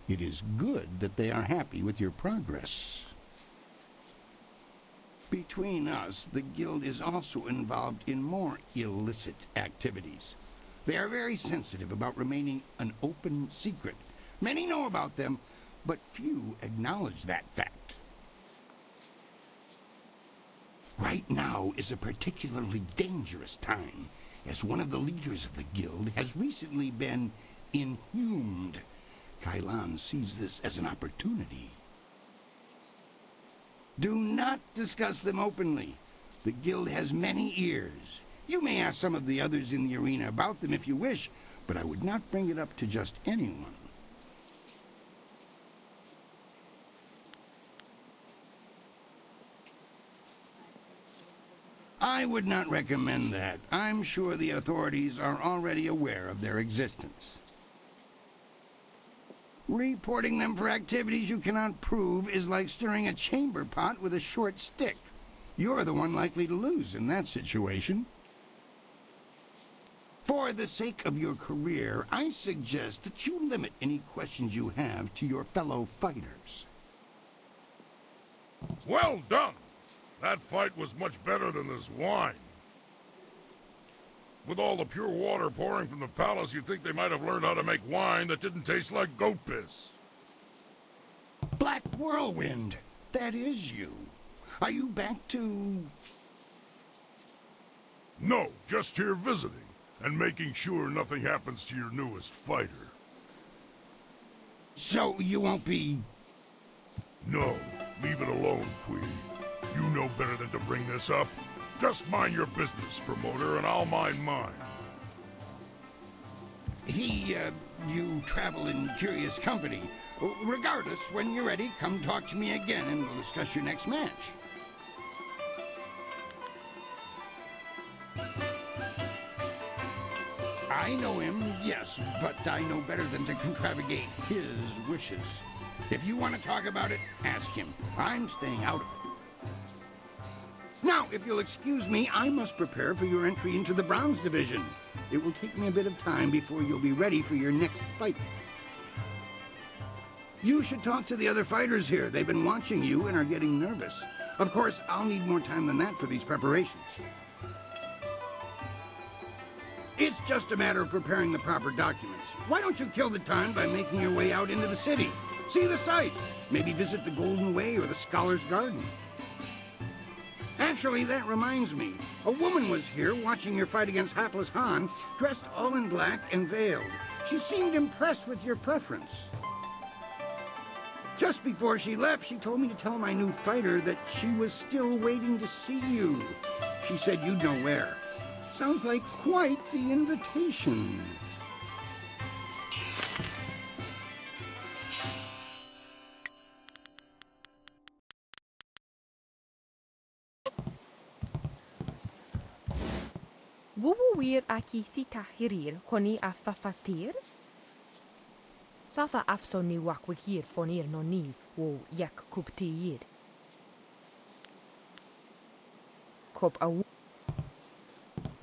It is good that they are happy with your progress. Between us, the Guild is also involved in more illicit activities. They are very sensitive about remaining an open secret. Many know about them, but few acknowledge that fact. Right now is a particularly dangerous time, as one of the leaders of the Guild has recently been inhumed. Kylon sees this as an opportunity. Do not discuss them openly. The Guild has many ears. You may ask some of the others in the arena about them if you wish, but I would not bring it up to just anyone. I would not recommend that. I'm sure the authorities are already aware of their existence. Reporting them for activities you cannot prove is like stirring a chamber pot with a short stick. You're the one likely to lose in that situation. For the sake of your career, I suggest that you limit any questions you have to your fellow fighters. Well done! That fight was much better than this wine. With all the pure water pouring from the palace, you'd think they might have learned how to make wine that didn't taste like goat piss. Black Whirlwind, that is you. Are you back to... No, just here visiting, and making sure nothing happens to your newest fighter. So you won't be... No, leave it alone, Queen. You know better than to bring this up. Just mind your business, promoter, and I'll mind mine. You travel in curious company. Regardless, when you're ready, come talk to me again and we'll discuss your next match. I know him, yes, but I know better than to contravigate his wishes. If you want to talk about it, ask him. I'm staying out of it. Now, if you'll excuse me, I must prepare for your entry into the Bronze Division. It will take me a bit of time before you'll be ready for your next fight. You should talk to the other fighters here. They've been watching you and are getting nervous. Of course, I'll need more time than that for these preparations. It's just a matter of preparing the proper documents. Why don't you kill the time by making your way out into the city? See the sights. Maybe visit the Golden Way or the Scholar's Garden. Actually, that reminds me. A woman was here watching your fight against Hapless Han, dressed all in black and veiled. She seemed impressed with your preference. Just before she left, she told me to tell my new fighter that she was still waiting to see you. She said you'd know where. Sounds like quite the invitation. Wuwuwir aki thita hirir koni a fafatir? Safa afsoni wakwihir fonir noni wo yak kuptir. Kop a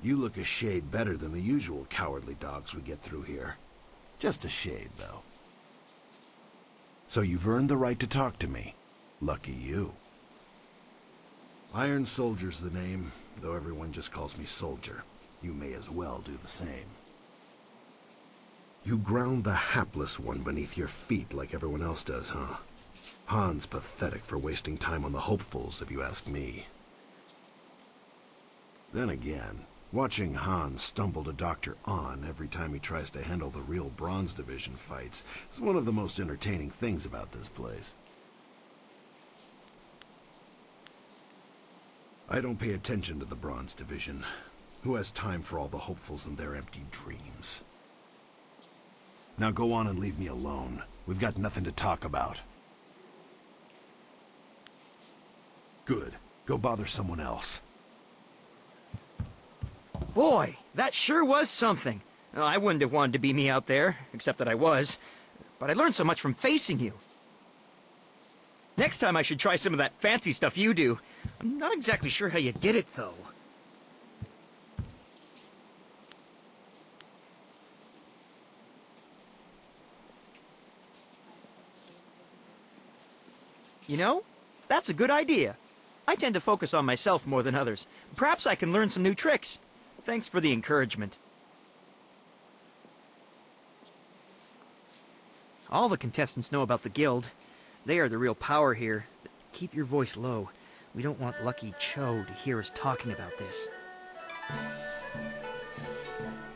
You look a shade better than the usual cowardly dogs we get through here. Just a shade, though. So you've earned the right to talk to me. Lucky you. Iron Soldier's the name, though everyone just calls me Soldier. You may as well do the same. You ground the hapless one beneath your feet like everyone else does, huh? Han's pathetic for wasting time on the hopefuls, if you ask me. Then again, watching Han stumble to Dr. On every time he tries to handle the real Bronze Division fights is one of the most entertaining things about this place. I don't pay attention to the Bronze Division. Who has time for all the hopefuls and their empty dreams? Now go on and leave me alone. We've got nothing to talk about. Good. Go bother someone else. Boy, that sure was something. I wouldn't have wanted to be me out there, except that I was. But I learned so much from facing you. Next time I should try some of that fancy stuff you do. I'm not exactly sure how you did it, though. You know, that's a good idea. I tend to focus on myself more than others. Perhaps I can learn some new tricks. Thanks for the encouragement. All the contestants know about the guild. They are the real power here. Keep your voice low. We don't want Lucky Cho to hear us talking about this.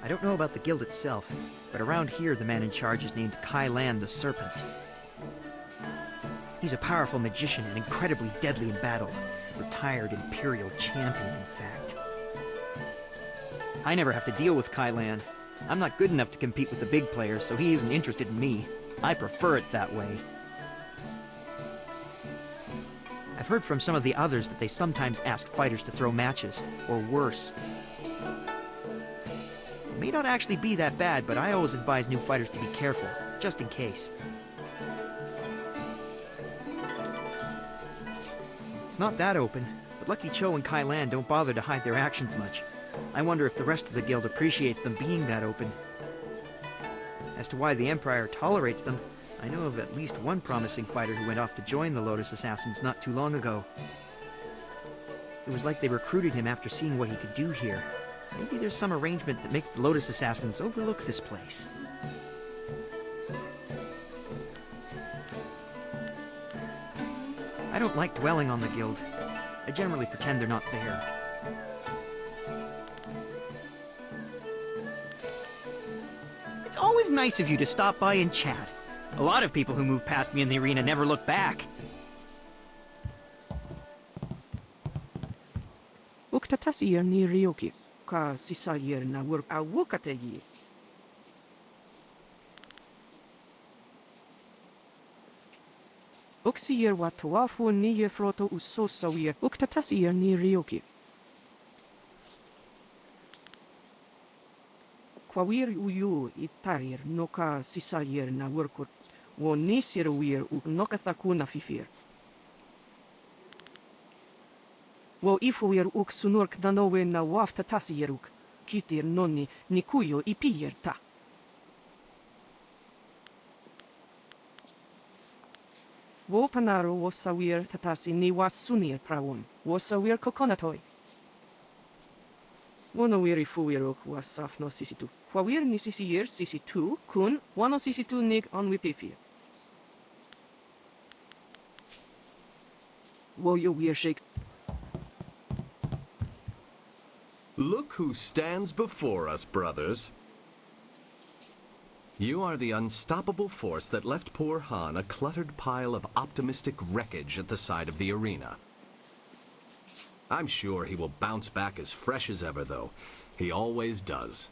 I don't know about the guild itself, but around here the man in charge is named Kai Lan the Serpent. He's a powerful magician and incredibly deadly in battle. Retired Imperial champion, in fact. I never have to deal with Kai Lan. I'm not good enough to compete with the big players, so he isn't interested in me. I prefer it that way. I've heard from some of the others that they sometimes ask fighters to throw matches, or worse. It may not actually be that bad, but I always advise new fighters to be careful, just in case. It's not that open, but Lucky Cho and Kai Lan don't bother to hide their actions much. I wonder if the rest of the guild appreciates them being that open. As to why the Empire tolerates them, I know of at least one promising fighter who went off to join the Lotus Assassins not too long ago. It was like they recruited him after seeing what he could do here. Maybe there's some arrangement that makes the Lotus Assassins overlook this place. I don't like dwelling on the guild. I generally pretend they're not there. It's always nice of you to stop by and chat. A lot of people who move past me in the arena never look back. Uktatasir ni Ryoki, ka sisayir na work awukategi. Uksir watawafu ni froto usosawir, uktatasir ni Ryoki. Kwawir uyu itarir noka sisayir na workut, wo nisir wir nokathaku na fifir. Wo ifuir sunurk danowe na wafta tasiruk, kitir nonni nikuyo ipir ta. Wo panaro wo sawir tatasi ni wasunir prawun, wo sawir kokonatoi. Wono wiri fuiruk wasafno sisitu. Kwawir ni sisir sisitu kun wano sisitu nig on wipifir. Wo yo wir shake. Look who stands before us, brothers. You are the unstoppable force that left poor Han a cluttered pile of optimistic wreckage at the side of the arena. I'm sure he will bounce back as fresh as ever, though. He always does.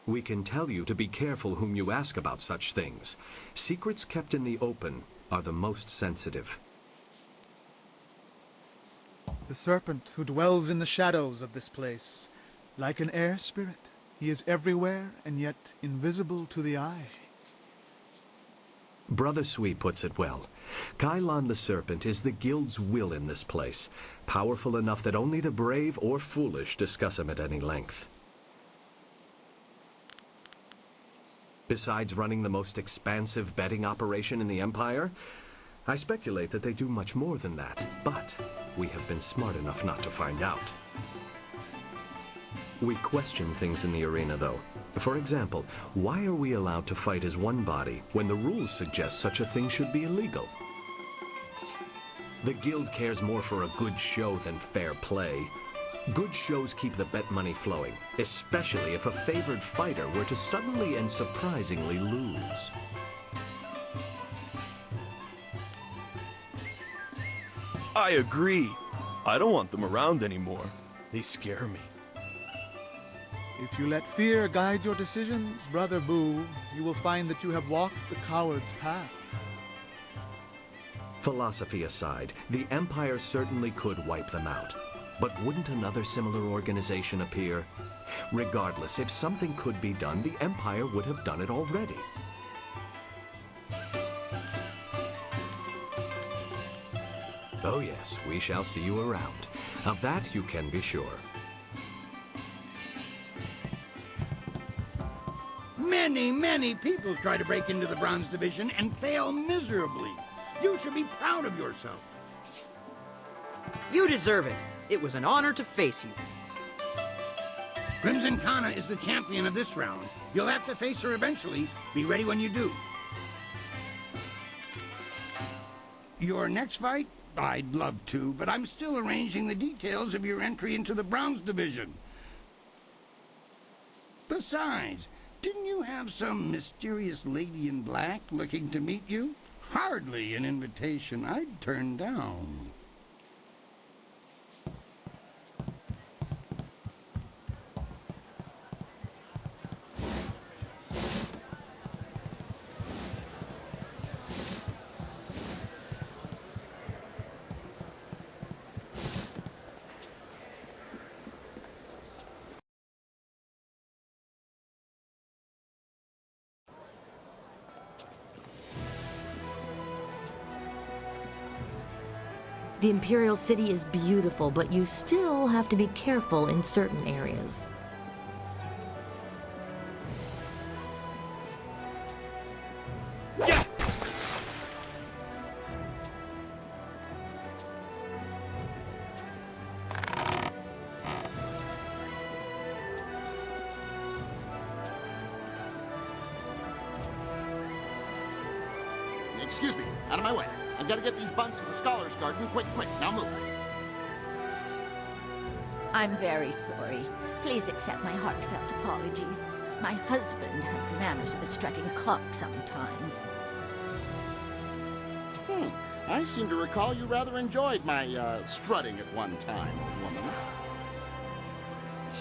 We can tell you to be careful whom you ask about such things. Secrets kept in the open are the most sensitive. The serpent who dwells in the shadows of this place. Like an air spirit, he is everywhere and yet invisible to the eye. Brother Sui puts it well. Kai Lan the Serpent is the guild's will in this place, powerful enough that only the brave or foolish discuss him at any length. Besides running the most expansive betting operation in the Empire, I speculate that they do much more than that, but we have been smart enough not to find out. We question things in the arena, though. For example, why are we allowed to fight as one body when the rules suggest such a thing should be illegal? The guild cares more for a good show than fair play. Good shows keep the bet money flowing, especially if a favored fighter were to suddenly and surprisingly lose. I agree. I don't want them around anymore. They scare me. If you let fear guide your decisions, Brother Boo, you will find that you have walked the coward's path. Philosophy aside, the Empire certainly could wipe them out. But wouldn't another similar organization appear? Regardless, if something could be done, the Empire would have done it already. Oh yes, we shall see you around. Of that you can be sure. Many, many people try to break into the Bronze Division and fail miserably. You should be proud of yourself. You deserve it. It was an honor to face you. Crimson Kana is the champion of this round. You'll have to face her eventually. Be ready when you do. Your next fight? I'd love to, but I'm still arranging the details of your entry into the Bronze Division. Besides, didn't you have some mysterious lady in black looking to meet you? Hardly an invitation I'd turn down. The Imperial City is beautiful, but you still have to be careful in certain areas. Excuse me, out of my way. I've got to get these buns to the Scholars Garden. Quick, quick, now move. I'm very sorry. Please accept my heartfelt apologies. My husband has manners of a strutting clock sometimes. I seem to recall you rather enjoyed my strutting at one time, woman.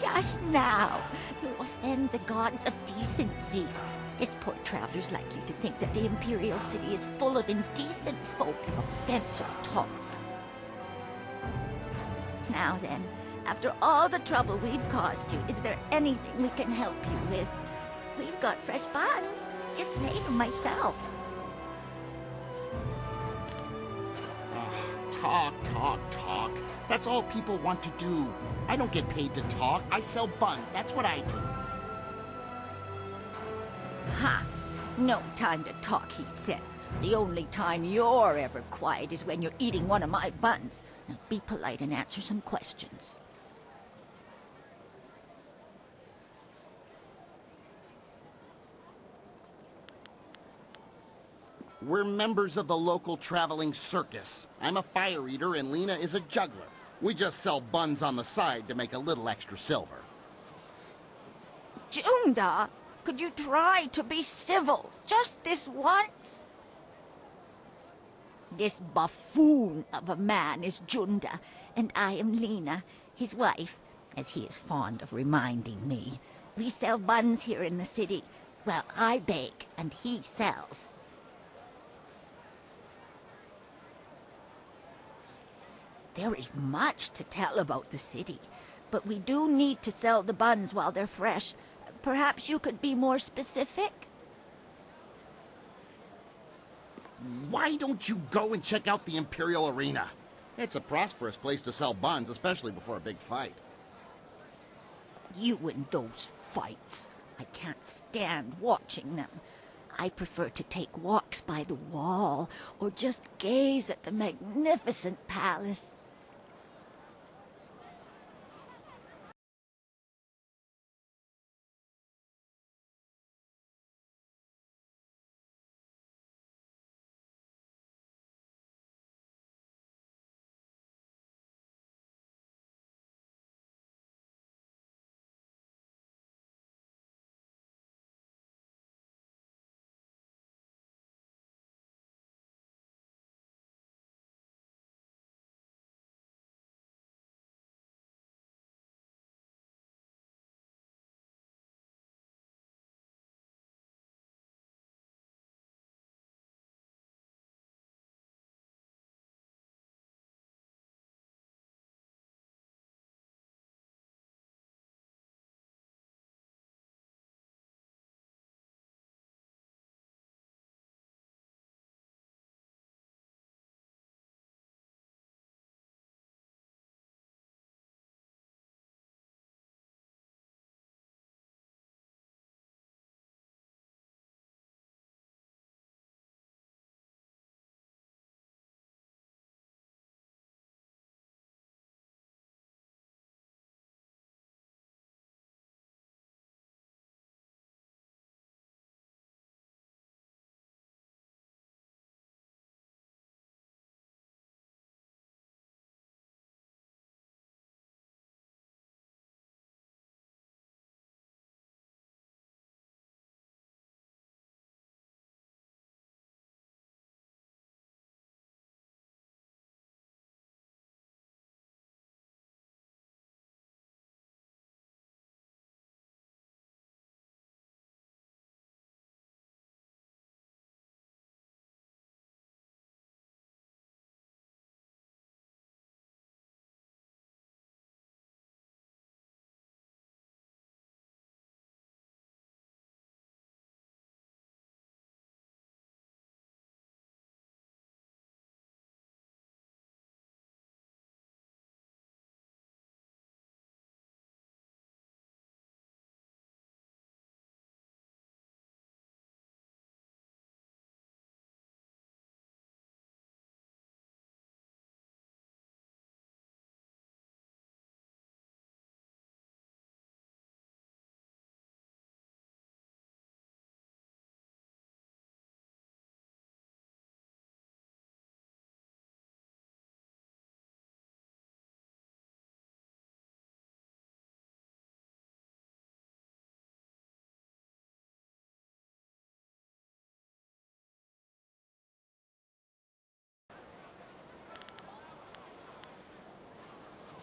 Just now, you offend the gods of decency. This poor traveler's likely to think that the Imperial City is full of indecent folk and offensive talk. Now then, after all the trouble we've caused you, is there anything we can help you with? We've got fresh buns. Just made them myself. Talk, talk, talk. That's all people want to do. I don't get paid to talk. I sell buns. That's what I do. Ha! No time to talk, he says. The only time you're ever quiet is when you're eating one of my buns. Now be polite and answer some questions. We're members of the local traveling circus. I'm a fire eater and Lena is a juggler. We just sell buns on the side to make a little extra silver. Junda, could you try to be civil just this once? This buffoon of a man is Junda, and I am Lena, his wife, as he is fond of reminding me. We sell buns here in the city. Well, I bake, and he sells. There is much to tell about the city, but we do need to sell the buns while they're fresh. Perhaps you could be more specific? Why don't you go and check out the Imperial Arena? It's a prosperous place to sell buns, especially before a big fight. You and those fights. I can't stand watching them. I prefer to take walks by the wall, or just gaze at the magnificent palace.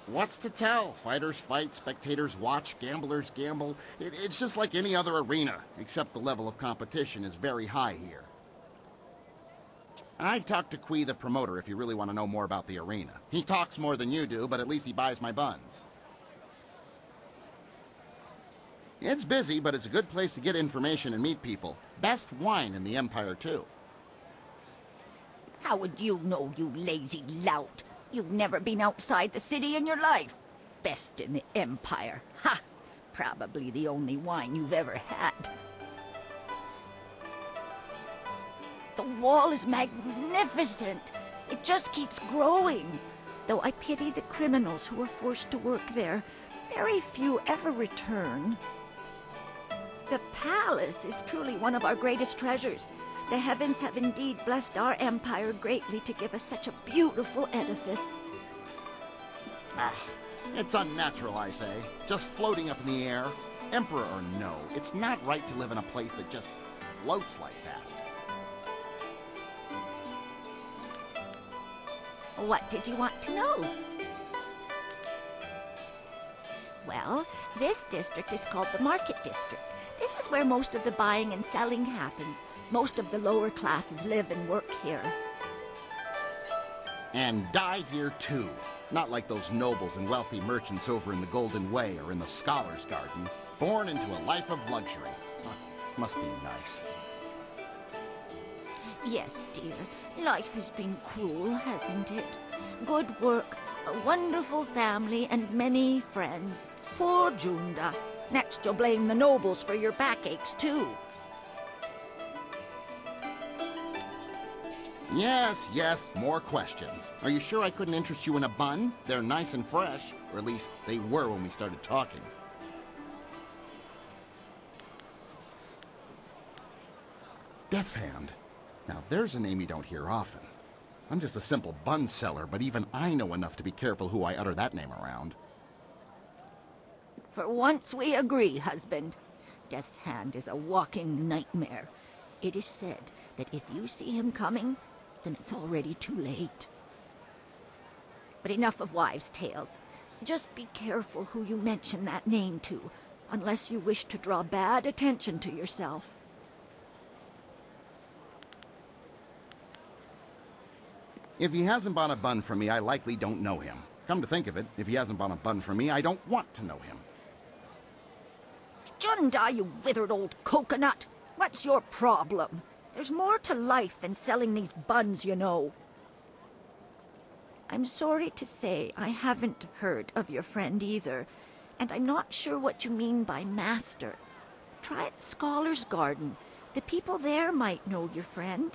What's to tell? Fighters fight, spectators watch, gamblers gamble. It's just like any other arena, except the level of competition is very high here. I'd talk to Kui, the promoter, if you really want to know more about the arena. He talks more than you do, but at least he buys my buns. It's busy, but it's a good place to get information and meet people. Best wine in the Empire, too. How would you know, you lazy lout? You've never been outside the city in your life. Best in the Empire. Ha! Probably the only wine you've ever had. The wall is magnificent. It just keeps growing. Though I pity the criminals who are forced to work there. Very few ever return. The palace is truly one of our greatest treasures. The heavens have indeed blessed our empire greatly to give us such a beautiful edifice. Ah, it's unnatural, I say. Just floating up in the air. Emperor or no, it's not right to live in a place that just floats like that. What did you want to know? Well, this district is called the Market District. This is where most of the buying and selling happens. Most of the lower classes live and work here. And die here, too. Not like those nobles and wealthy merchants over in the Golden Way or in the Scholar's Garden. Born into a life of luxury. Must be nice. Yes, dear. Life has been cruel, hasn't it? Good work, a wonderful family, and many friends. Poor Junda. Next you'll blame the nobles for your backaches, too. Yes, more questions. Are you sure I couldn't interest you in a bun? They're nice and fresh, or at least they were when we started talking. Death's Hand. Now there's a name you don't hear often. I'm just a simple bun seller, but even I know enough to be careful who I utter that name around. For once we agree, husband. Death's Hand is a walking nightmare. It is said that if you see him coming, then it's already too late. But enough of wives' tales. Just be careful who you mention that name to, unless you wish to draw bad attention to yourself. If he hasn't bought a bun from me, I likely don't know him. Come to think of it, if he hasn't bought a bun from me, I don't want to know him. Junda, you withered old coconut! What's your problem? There's more to life than selling these buns, you know. I'm sorry to say I haven't heard of your friend either, and I'm not sure what you mean by master. Try the Scholar's Garden. The people there might know your friend.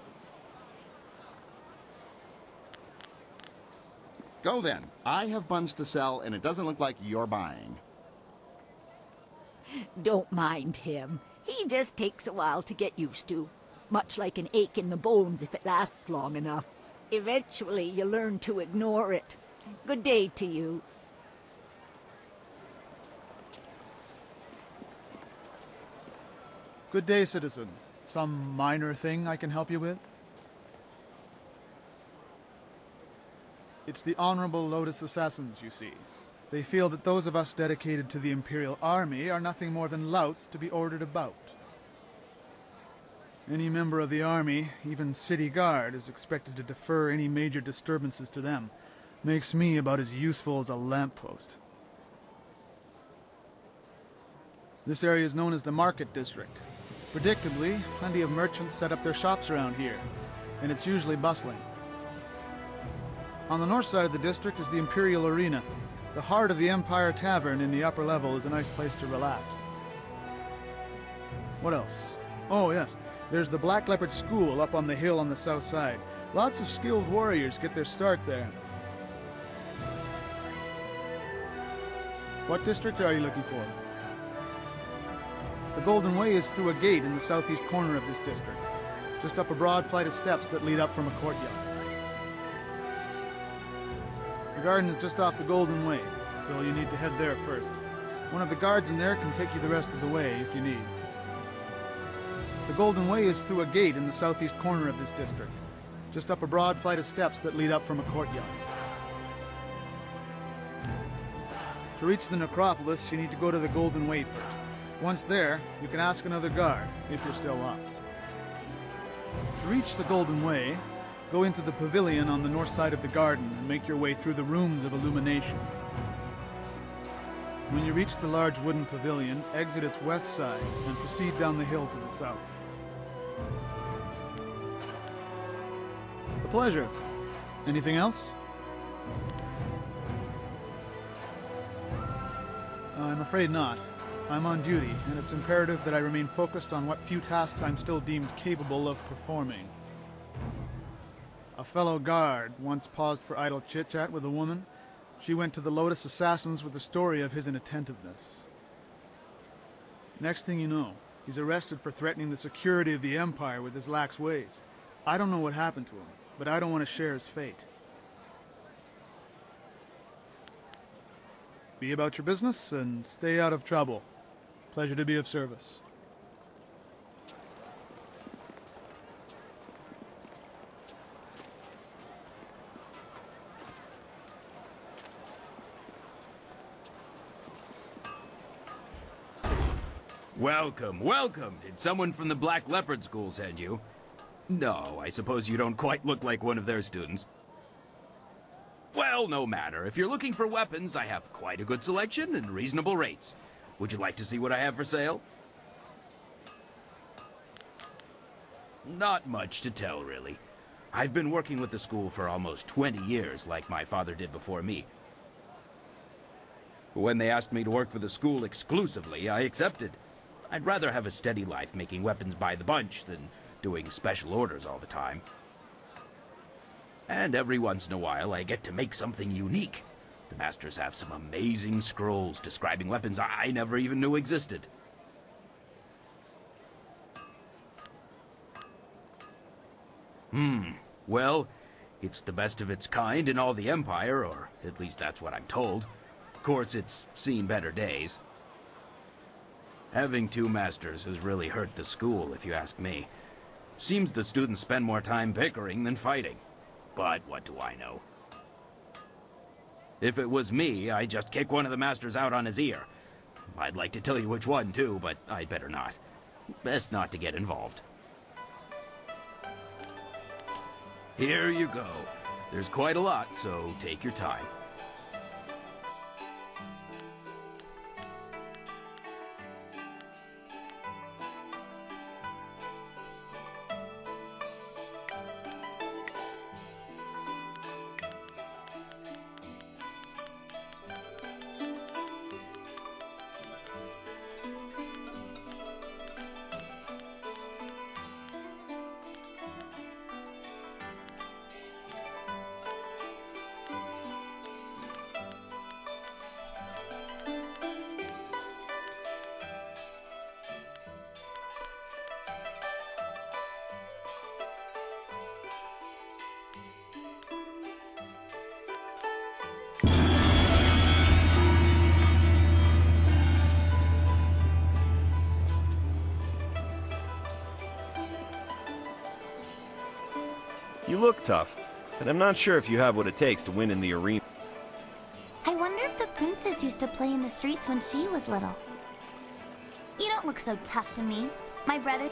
Go then. I have buns to sell, and it doesn't look like you're buying. Don't mind him. He just takes a while to get used to. Much like an ache in the bones if it lasts long enough. Eventually, you learn to ignore it. Good day to you. Good day, citizen. Some minor thing I can help you with? It's the Honorable Lotus Assassins, you see. They feel that those of us dedicated to the Imperial Army are nothing more than louts to be ordered about. Any member of the army, even city guard, is expected to defer any major disturbances to them. Makes me about as useful as a lamppost. This area is known as the Market District. Predictably, plenty of merchants set up their shops around here, and it's usually bustling. On the north side of the district is the Imperial Arena. The heart of the Empire Tavern in the upper level is a nice place to relax. What else? Oh, yes. There's the Black Leopard School up on the hill on the south side. Lots of skilled warriors get their start there. What district are you looking for? The Golden Way is through a gate in the southeast corner of this district, just up a broad flight of steps that lead up from a courtyard. The garden is just off the Golden Way, so you need to head there first. One of the guards in there can take you the rest of the way if you need. The Golden Way is through a gate in the southeast corner of this district, just up a broad flight of steps that lead up from a courtyard. To reach the necropolis, you need to go to the Golden Way first. Once there, you can ask another guard, if you're still up. To reach the Golden Way, go into the pavilion on the north side of the garden and make your way through the rooms of illumination. When you reach the large wooden pavilion, exit its west side and proceed down the hill to the south. A pleasure. Anything else? I'm afraid not. I'm on duty, and it's imperative that I remain focused on what few tasks I'm still deemed capable of performing. A fellow guard once paused for idle chit-chat with a woman. She went to the Lotus Assassins with the story of his inattentiveness. Next thing you know, he's arrested for threatening the security of the Empire with his lax ways. I don't know what happened to him, but I don't want to share his fate. Be about your business and stay out of trouble. Pleasure to be of service. Welcome, welcome. Did someone from the Black Leopard School send you? No, I suppose you don't quite look like one of their students. Well, no matter. If you're looking for weapons, I have quite a good selection and reasonable rates. Would you like to see what I have for sale? Not much to tell, really. I've been working with the school for almost 20 years, like my father did before me. When they asked me to work for the school exclusively, I accepted. I'd rather have a steady life making weapons by the bunch than doing special orders all the time. And every once in a while, I get to make something unique. The masters have some amazing scrolls describing weapons I never even knew existed. Well, it's the best of its kind in all the Empire, or at least that's what I'm told. Of course, it's seen better days. Having two masters has really hurt the school, if you ask me. Seems the students spend more time bickering than fighting. But what do I know? If it was me, I'd just kick one of the masters out on his ear. I'd like to tell you which one, too, but I'd better not. Best not to get involved. Here you go. There's quite a lot, so take your time. You look tough, but I'm not sure if you have what it takes to win in the arena. I wonder if the princess used to play in the streets when she was little. You don't look so tough to me. My brother...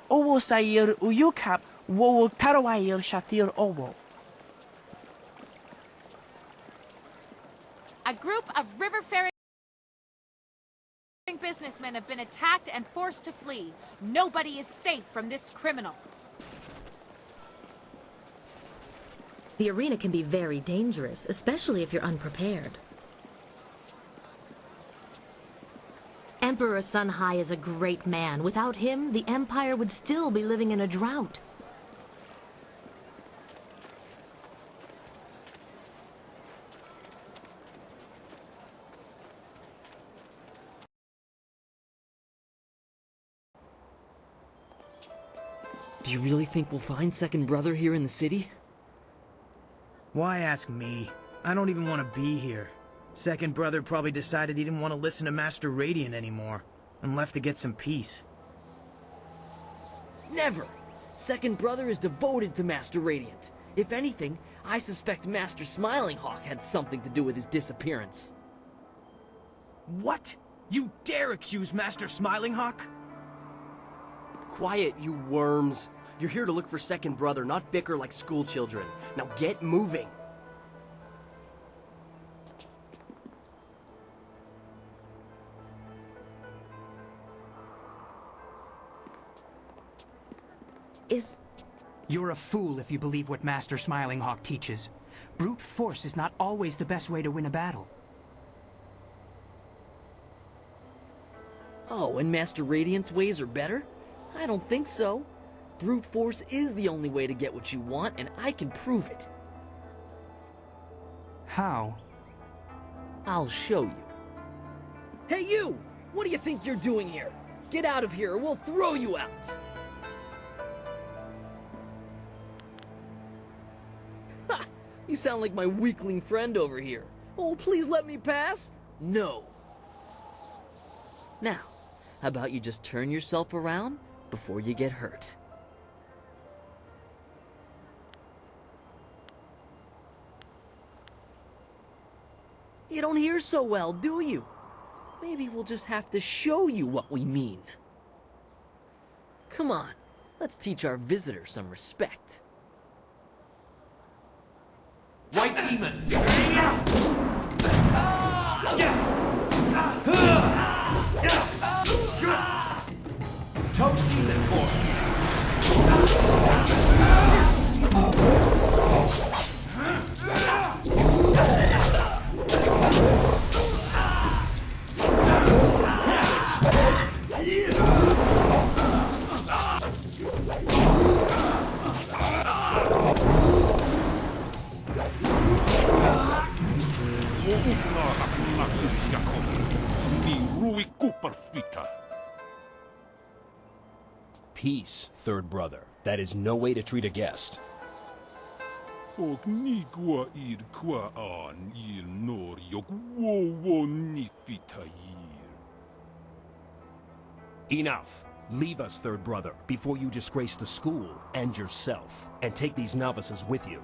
Owo Sair Uyukap Wo Tarawair Shathir Owo. A group of river-faring businessmen have been attacked and forced to flee. Nobody is safe from this criminal. The arena can be very dangerous, especially if you're unprepared. Emperor Sun Hai is a great man. Without him, the Empire would still be living in a drought. Do you really think we'll find Second Brother here in the city? Why ask me? I don't even want to be here. Second Brother probably decided he didn't want to listen to Master Radiant anymore, and left to get some peace. Never! Second Brother is devoted to Master Radiant. If anything, I suspect Master Smiling Hawk had something to do with his disappearance. What? You dare accuse Master Smiling Hawk? Quiet, you worms. You're here to look for Second Brother, not bicker like school children. Now get moving. You're a fool if you believe what Master Smiling Hawk teaches. Brute force is not always the best way to win a battle. Oh, and Master Radiant's ways are better? I don't think so. Brute force is the only way to get what you want, and I can prove it. How? I'll show you. Hey you! What do you think you're doing here? Get out of here or we'll throw you out! Ha! You sound like my weakling friend over here. Oh, please let me pass? No. Now, how about you just turn yourself around before you get hurt? You don't hear so well, do you? Maybe we'll just have to show you what we mean. Come on, let's teach our visitor some respect. White Demon! Toad Demon Form! Peace, Third Brother. That is no way to treat a guest. Enough. Leave us, Third Brother, before you disgrace the school and yourself, and take these novices with you.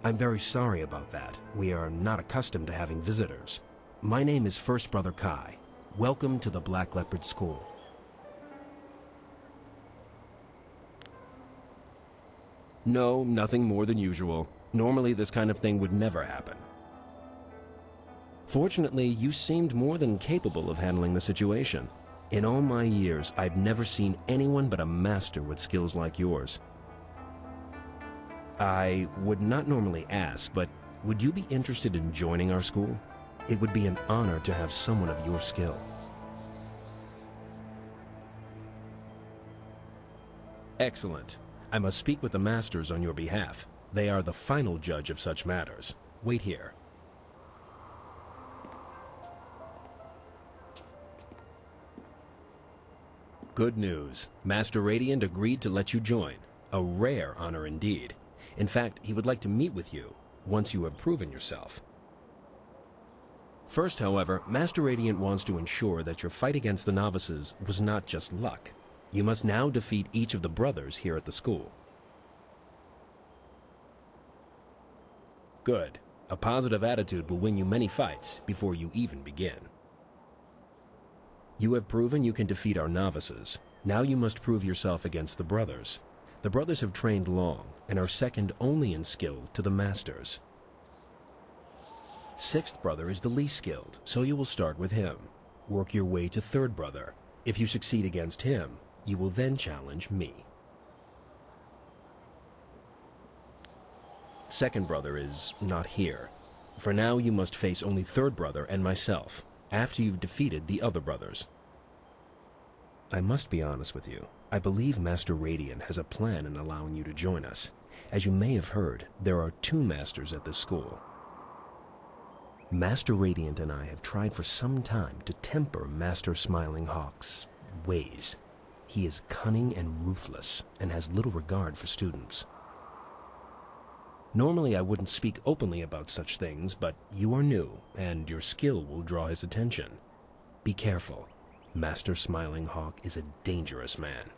I'm very sorry about that. We are not accustomed to having visitors. My name is First Brother Kai. Welcome to the Black Leopard School. No, nothing more than usual. Normally this kind of thing would never happen. Fortunately, you seemed more than capable of handling the situation. In all my years, I've never seen anyone but a master with skills like yours. I would not normally ask, but would you be interested in joining our school? It would be an honor to have someone of your skill. Excellent. I must speak with the masters on your behalf. They are the final judge of such matters. Wait here. Good news. Master Radiant agreed to let you join. A rare honor indeed. In fact, he would like to meet with you, once you have proven yourself. First, however, Master Radiant wants to ensure that your fight against the novices was not just luck. You must now defeat each of the brothers here at the school. Good. A positive attitude will win you many fights before you even begin. You have proven you can defeat our novices. Now you must prove yourself against the brothers. The brothers have trained long and are second only in skill to the masters. Sixth brother is the least skilled, so you will start with him. Work your way to third brother. If you succeed against him, you will then challenge me. Second brother is not here. For now, you must face only third brother and myself, after you've defeated the other brothers. I must be honest with you. I believe Master Radiant has a plan in allowing you to join us. As you may have heard, there are 2 masters at this school. Master Radiant and I have tried for some time to temper Master Smiling Hawk's ways. He is cunning and ruthless, and has little regard for students. Normally I wouldn't speak openly about such things, but you are new, and your skill will draw his attention. Be careful. Master Smiling Hawk is a dangerous man.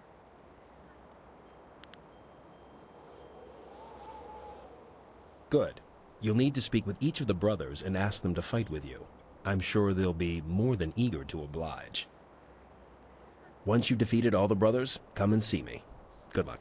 Good. You'll need to speak with each of the brothers and ask them to fight with you. I'm sure they'll be more than eager to oblige. Once you've defeated all the brothers, come and see me. Good luck.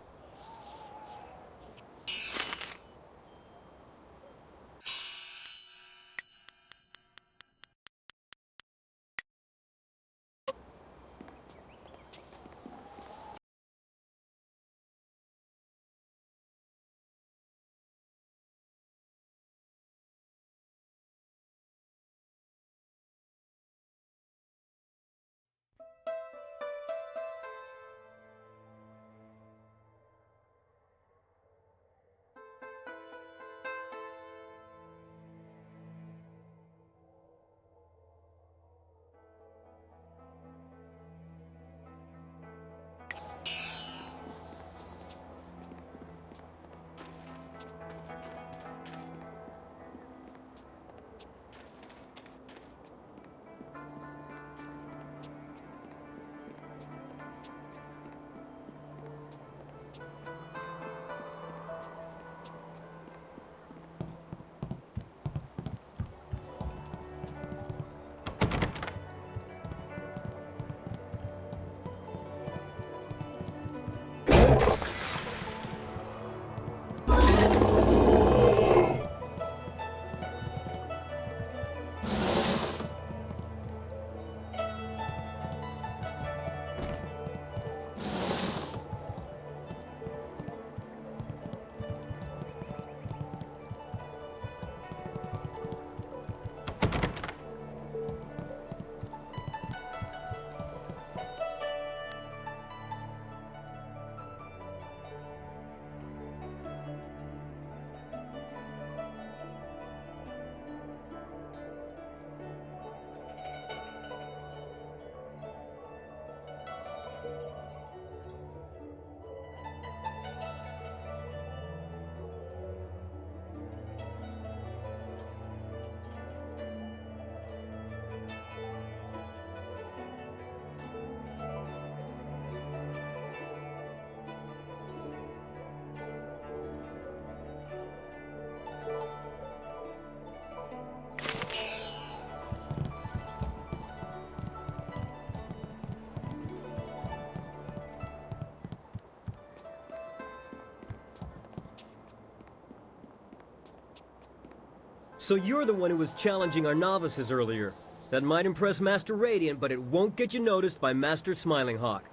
So you're the one who was challenging our novices earlier. That might impress Master Radiant, but it won't get you noticed by Master Smiling Hawk.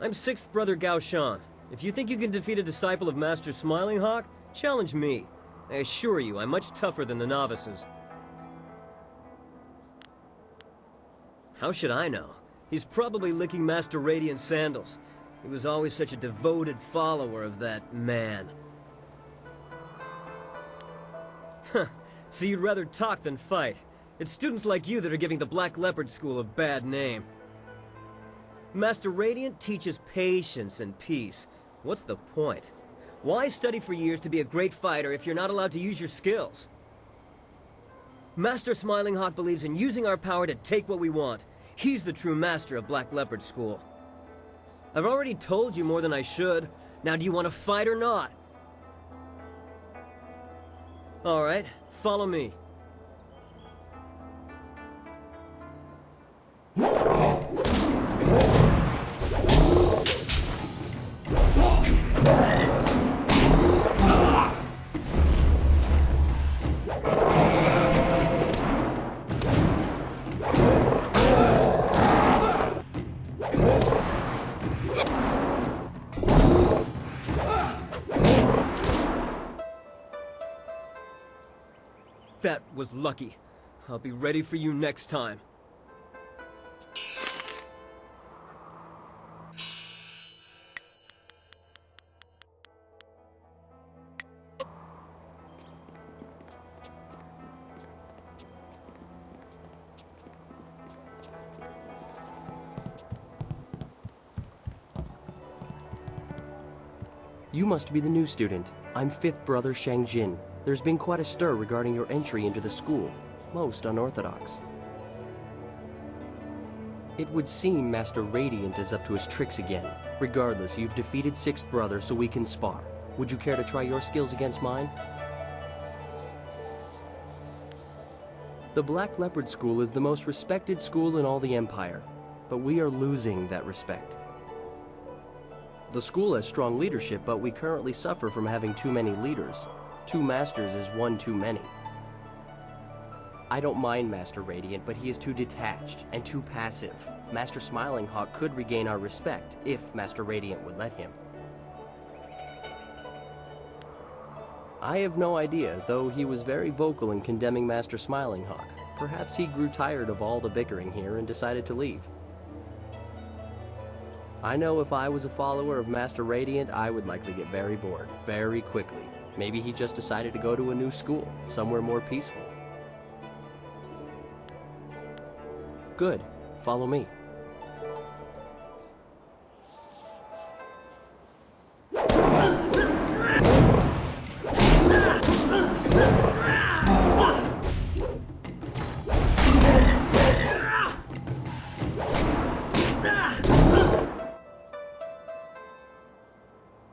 I'm 6th Brother Gao Shan. If you think you can defeat a disciple of Master Smiling Hawk, challenge me. I assure you, I'm much tougher than the novices. How should I know? He's probably licking Master Radiant's sandals. He was always such a devoted follower of that man. Huh, so you'd rather talk than fight. It's students like you that are giving the Black Leopard School a bad name. Master Radiant teaches patience and peace. What's the point? Why study for years to be a great fighter if you're not allowed to use your skills? Master Smiling Hawk believes in using our power to take what we want. He's the true master of Black Leopard School. I've already told you more than I should. Now do you want to fight or not? All right, follow me. That was lucky. I'll be ready for you next time. You must be the new student. I'm fifth brother Shang Jin. There's been quite a stir regarding your entry into the school. Most unorthodox. It would seem Master Radiant is up to his tricks again. Regardless, you've defeated sixth brother, so we can spar. Would you care to try your skills against mine? The Black Leopard School is the most respected school in all the Empire, but we are losing that respect. The school has strong leadership, but we currently suffer from having too many leaders. 2 masters is one too many. I don't mind Master Radiant, but he is too detached and too passive. Master Smiling Hawk could regain our respect, if Master Radiant would let him. I have no idea, though he was very vocal in condemning Master Smiling Hawk. Perhaps he grew tired of all the bickering here and decided to leave. I know if I was a follower of Master Radiant, I would likely get very bored, very quickly. Maybe he just decided to go to a new school, somewhere more peaceful. Good. Follow me.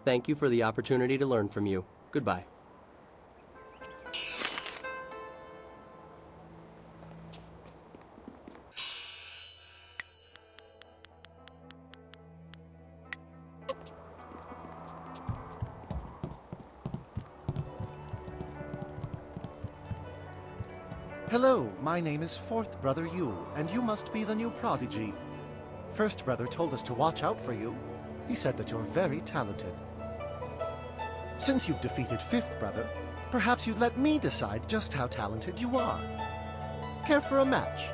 Thank you for the opportunity to learn from you. Goodbye. Hello, my name is Fourth Brother Yu, and you must be the new prodigy. First Brother told us to watch out for you. He said that you're very talented. Since you've defeated Fifth Brother, perhaps you'd let me decide just how talented you are. Care for a match?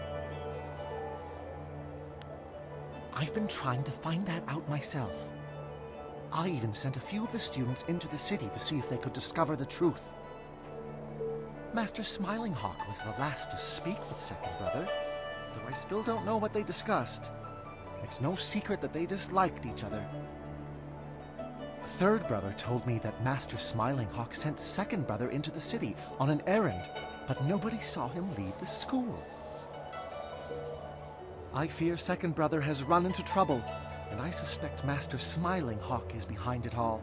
I've been trying to find that out myself. I even sent a few of the students into the city to see if they could discover the truth. Master Smiling Hawk was the last to speak with Second Brother, though I still don't know what they discussed. It's no secret that they disliked each other. Third Brother told me that Master Smiling Hawk sent Second Brother into the city on an errand, but nobody saw him leave the school. I fear Second Brother has run into trouble, and I suspect Master Smiling Hawk is behind it all.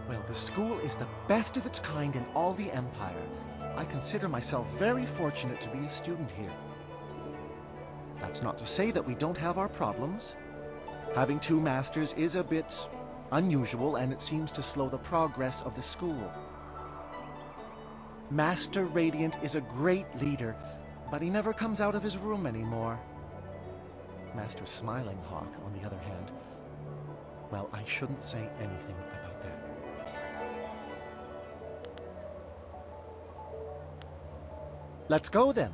Well, the school is the best of its kind in all the Empire. I consider myself very fortunate to be a student here. That's not to say that we don't have our problems. Having 2 masters is a bit unusual, and it seems to slow the progress of the school. Master Radiant is a great leader, but he never comes out of his room anymore. Master Smiling Hawk, on the other hand, well, I shouldn't say anything about that. Let's go then.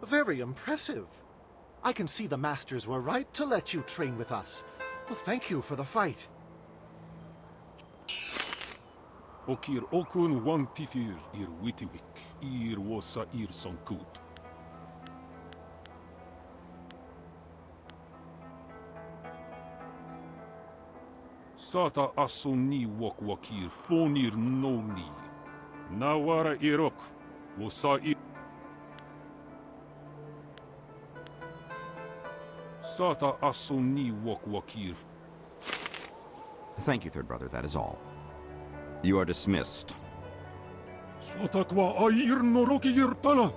Very impressive. I can see the masters were right to let you train with us. Well, thank you for the fight. Okir okun wan pifir ir witiwik, ir wosa ir sonkut. Sata asoni wok wakir fonir noni. Nawara irok. Wosa Sata asoni wok wakir. Thank you, third brother, that is all. You are dismissed. Sata kwa air noroki yirtala.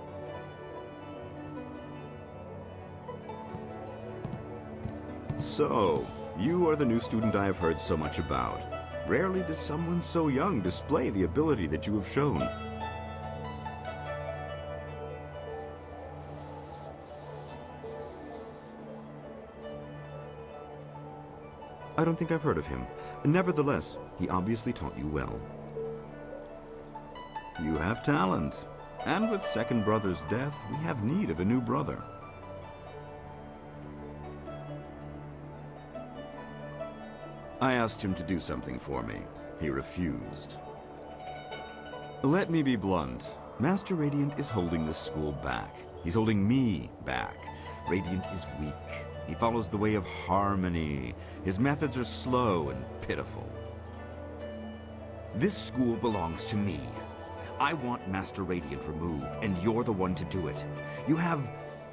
So, you are the new student I have heard so much about. Rarely does someone so young display the ability that you have shown. I don't think I've heard of him. Nevertheless, he obviously taught you well. You have talent. And with second brother's death, we have need of a new brother. I asked him to do something for me. He refused. Let me be blunt. Master Radiant is holding this school back. He's holding me back. Radiant is weak. He follows the way of harmony. His methods are slow and pitiful. This school belongs to me. I want Master Radiant removed, and you're the one to do it. You have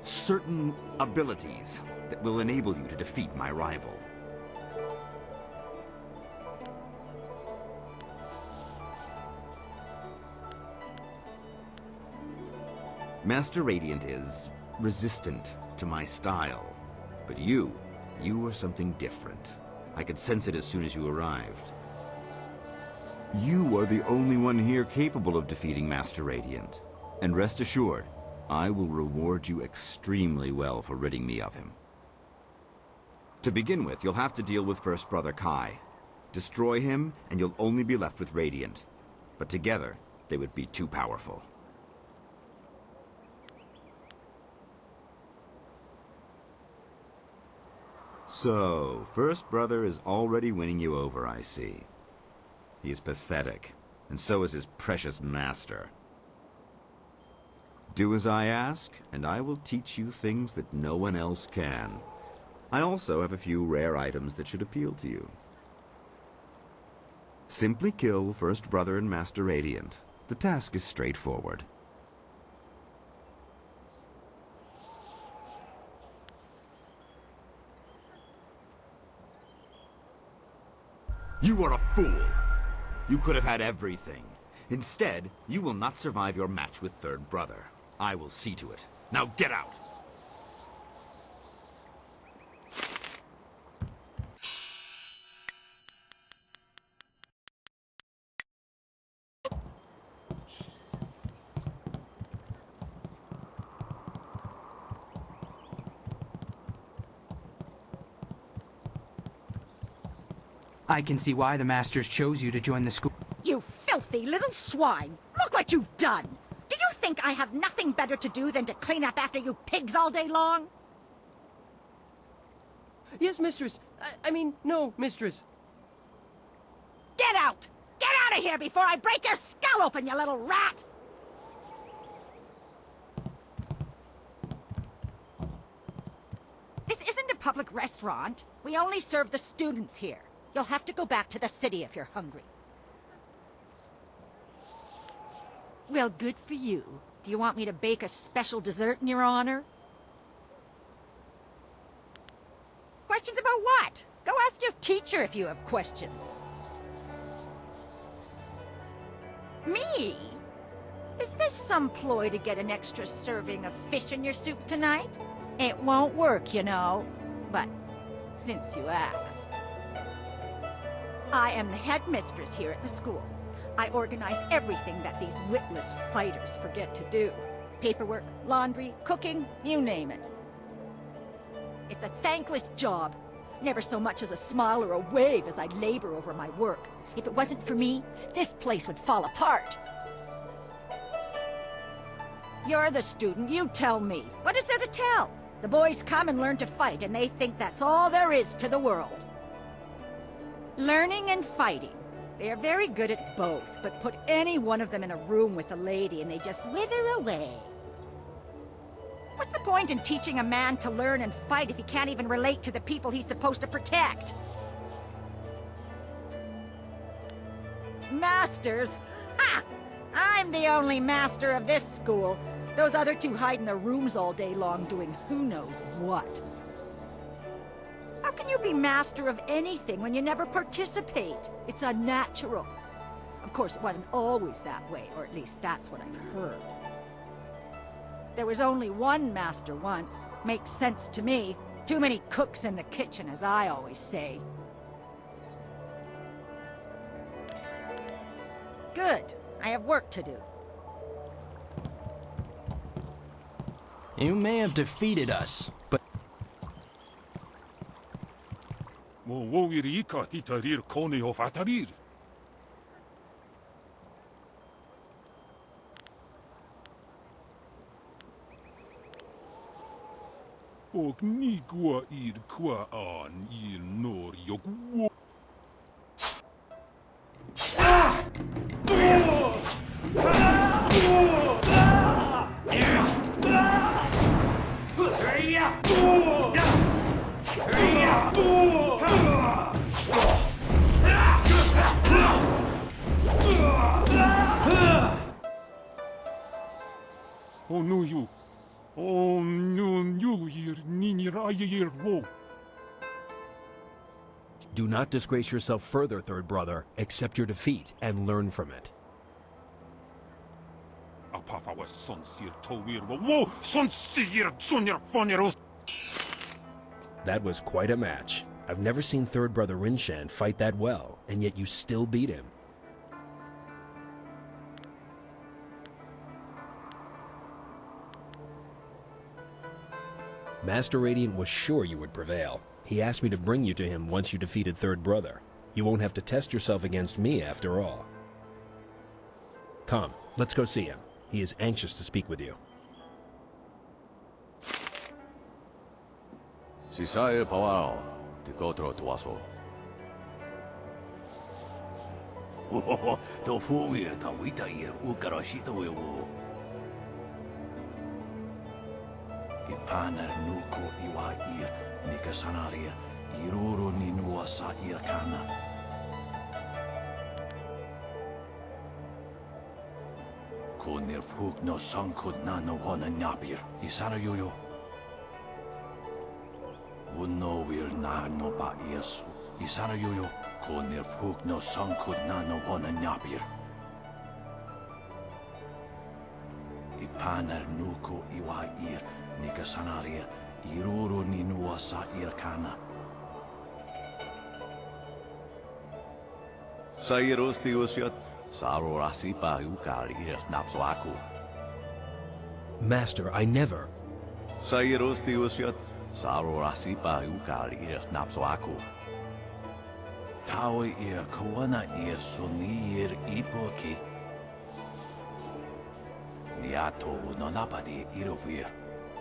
certain abilities that will enable you to defeat my rival. Master Radiant is resistant to my style. But you are something different. I could sense it as soon as you arrived. You are the only one here capable of defeating Master Radiant. And rest assured, I will reward you extremely well for ridding me of him. To begin with, you'll have to deal with First Brother Kai. Destroy him, and you'll only be left with Radiant. But together, they would be too powerful. So, First Brother is already winning you over, I see. He is pathetic, and so is his precious master. Do as I ask, and I will teach you things that no one else can. I also have a few rare items that should appeal to you. Simply kill First Brother and Master Radiant. The task is straightforward. You are a fool! You could have had everything. Instead, you will not survive your match with Third Brother. I will see to it. Now get out! I can see why the Masters chose you to join the school. You filthy little swine! Look what you've done! Do you think I have nothing better to do than to clean up after you pigs all day long? Yes, mistress. I mean, no, mistress. Get out! Get out of here before I break your skull open, you little rat! This isn't a public restaurant. We only serve the students here. You'll have to go back to the city if you're hungry. Well, good for you. Do you want me to bake a special dessert in your honor? Questions about what? Go ask your teacher if you have questions. Me? Is this some ploy to get an extra serving of fish in your soup tonight? It won't work, you know. But since you asked... I am the headmistress here at the school. I organize everything that these witless fighters forget to do. Paperwork, laundry, cooking, you name it. It's a thankless job. Never so much as a smile or a wave as I labor over my work. If it wasn't for me, this place would fall apart. You're the student, you tell me. What is there to tell? The boys come and learn to fight, and they think that's all there is to the world. Learning and fighting. They are very good at both, but put any one of them in a room with a lady and they just wither away. What's the point in teaching a man to learn and fight if he can't even relate to the people he's supposed to protect? Masters? Ha! I'm the only master of this school. Those other two hide in their rooms all day long doing who knows what. How can you be master of anything when you never participate? It's unnatural. Of course, it wasn't always that way, or at least that's what I've heard. There was only one master once. Makes sense to me. Too many cooks in the kitchen, as I always say. Good. I have work to do. You may have defeated us, but... Og ni går qua an nor jogwo. Oh no you. Oh no you here ninir wo. Do not disgrace yourself further, third brother. Accept your defeat and learn from it. Apafa was son sir towir wo son sir junior foneros. That was quite a match. I've never seen third brother Rinshan fight that well, and yet you still beat him. Master Radiant was sure you would prevail. He asked me to bring you to him once you defeated third brother. You won't have to test yourself against me after all. Come, let's go see him. He is anxious to speak with you. Sisaya Pawao, Tikotro Tuaso. Oh, Tofuia, Tawita, Ukarashito, Ipanar Nuko Iwa Ir, Nikasanaria, Iruru Ninua Sa Irkana. Kunir Puk no Sankud Nano Hona Napir, Isana Yoyo. Uno will na no ba Yesu, Isana Yoyo, Kunir Puk no Sankud Nano Hona Napir. Ipanar Nuko Iwa Ir, Nikasanaria, Iruru Ninua Sa Irkana. Sairos Tiosiat, Saro Rasipa Ukar Iras Napsoaku. Master, I never. Sairos Tiosiat, Saro Rasipa Ukar Iras Napsoaku. Taui ir Koana ir Sunir Ipoki. Niato Nonapadi Irovir.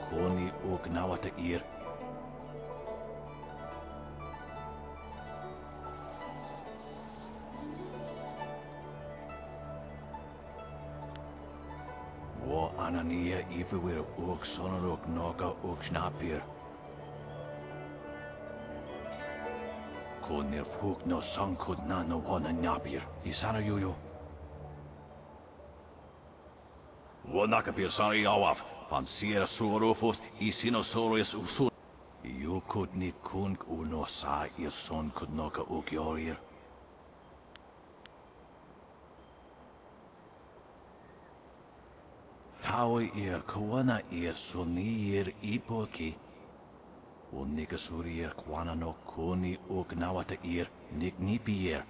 Koni Ugnawata Ir. Wo Anania Ifewir Uk Sonoruk Noka Uk Snapir. Konir Fuk no Sankud Nano Hona Napir. Isana Yuyo. Wanakapir Sari Awaf. Van Sierra Suorofos, Isinosaurus Usun. You could ni kunk uno sa your son could knock a ukiorir. Taui ir kawana ir sunir ipoki. Unikasurir kwana no kuni uknawata ir nik nipier.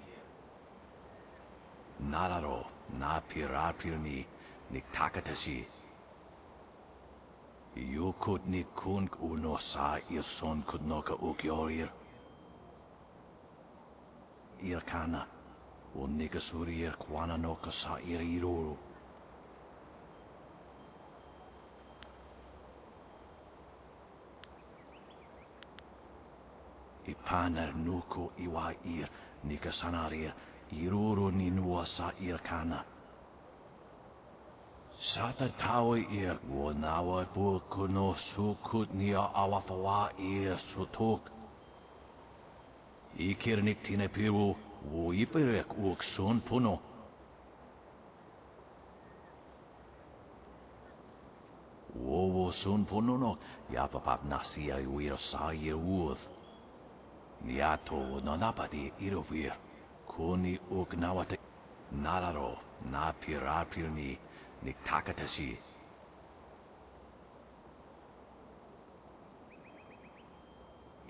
Nararo, na pirapirni, nik takatashi. You could ni kunk uno sa your son could knock a ukiorir. Irkana, unikasurir kwana no kasa iriruru. Ipanar nuko iwa ir nikasanarir iruru ninua sa irkana. Sata tawi ir wonawa fukuno sukut nia awafawa ir sutuk. Ikirnik tinepiru wo iferek uk sun puno wowo sun pononok, yapapap nasia wir sair wooth. Niato nonapati irovir, kuni ugnawate, nararo, na pirapirni, niktakatashi.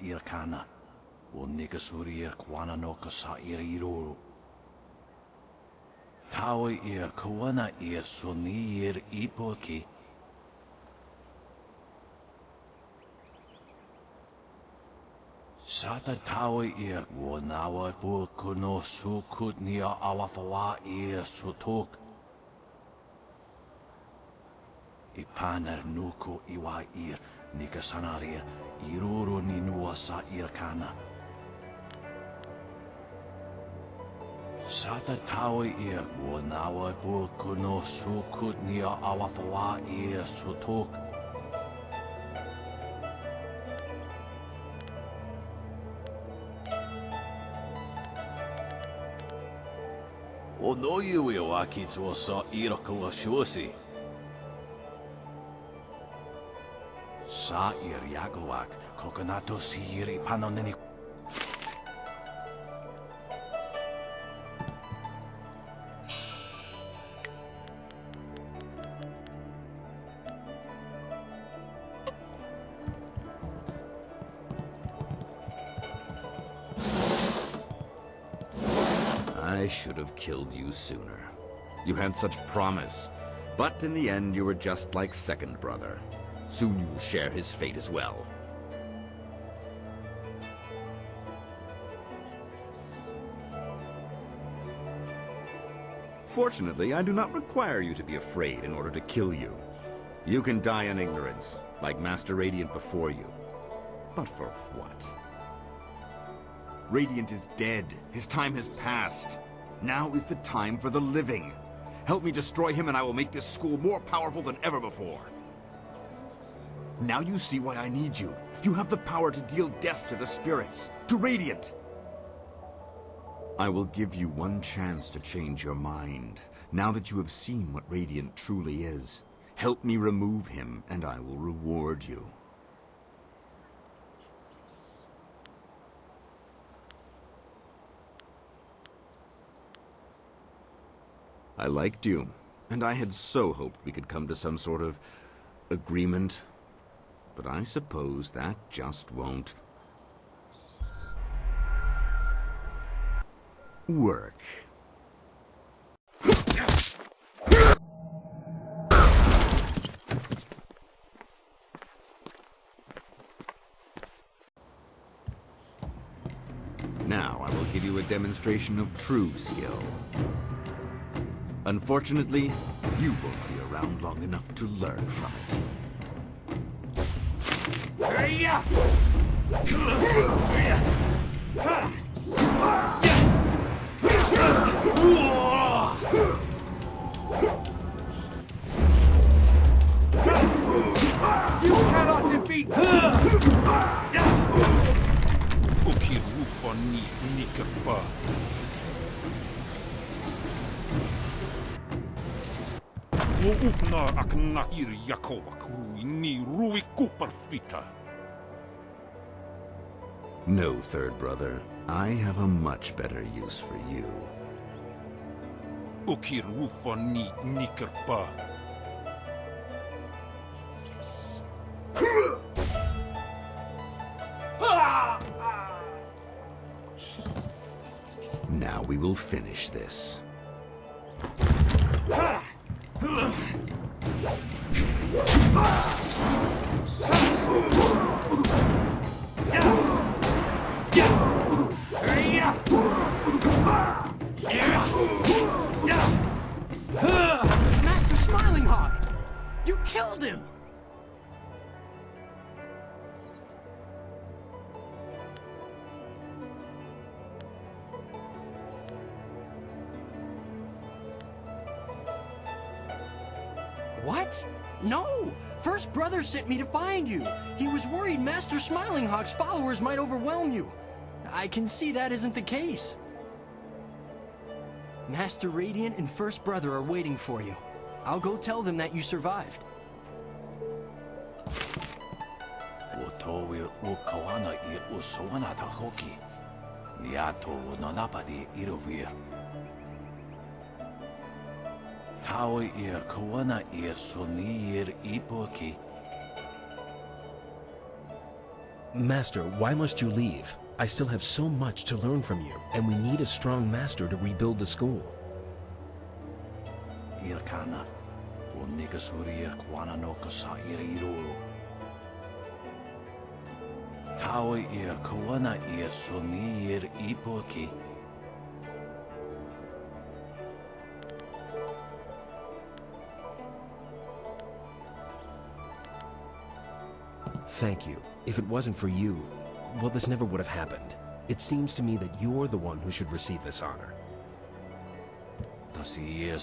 Irkana, o nikasurir kwana no kasa iriru. Tawe ir kawana ir sunir ipoki. Sata tawe ir wonawa fu kuno sukut nia awafawa ir sutuk. Ipanar nuku iwa ir nikasanarir iruru ninua sa irkana. Sata tawe ir wonawa fu kuno sukut nia awafawa ir sutuk. O no yu e wakitsu sa iraka wa shusi. Sa ir yagowak, kokonato si iri panoneni. I should have killed you sooner. You had such promise, but in the end you were just like second brother. Soon you will share his fate as well. Fortunately, I do not require you to be afraid in order to kill you. You can die in ignorance, like Master Radiant before you. But for what? Radiant is dead. His time has passed. Now is the time for the living. Help me destroy him and I will make this school more powerful than ever before. Now you see why I need you. You have the power to deal death to the spirits, to Radiant. I will give you one chance to change your mind, now that you have seen what Radiant truly is. Help me remove him, and I will reward you. I liked you, and I had so hoped we could come to some sort of agreement. But I suppose that just won't work. Now I will give you a demonstration of true skill. Unfortunately, you won't be around long enough to learn from it. You cannot defeat Ukirufani Nikerpa. O ufna akna ir Yakova Krui ni Rui Kuperfita. No, third brother. I have a much better use for you. Ukirufani Nikerpa. Now we will finish this. Master Smiling Hawk! You killed him! What? No! First Brother sent me to find you. He was worried Master Smiling Hawk's followers might overwhelm you. I can see that isn't the case. Master Radiant and First Brother are waiting for you. I'll go tell them that you survived. Utowi ukawana ir usuana tahoki. Niato nonapadi irovir. Tawi ir kawana ir sunir ipoki. Master, why must you leave? I still have so much to learn from you, and we need a strong master to rebuild the school. Irkana, unigasuri kwana no kasa iriro. Tawi ir kawana ir sunir ipoki. Thank you. If it wasn't for you, well, this never would have happened. It seems to me that you're the one who should receive this honor. Tasiye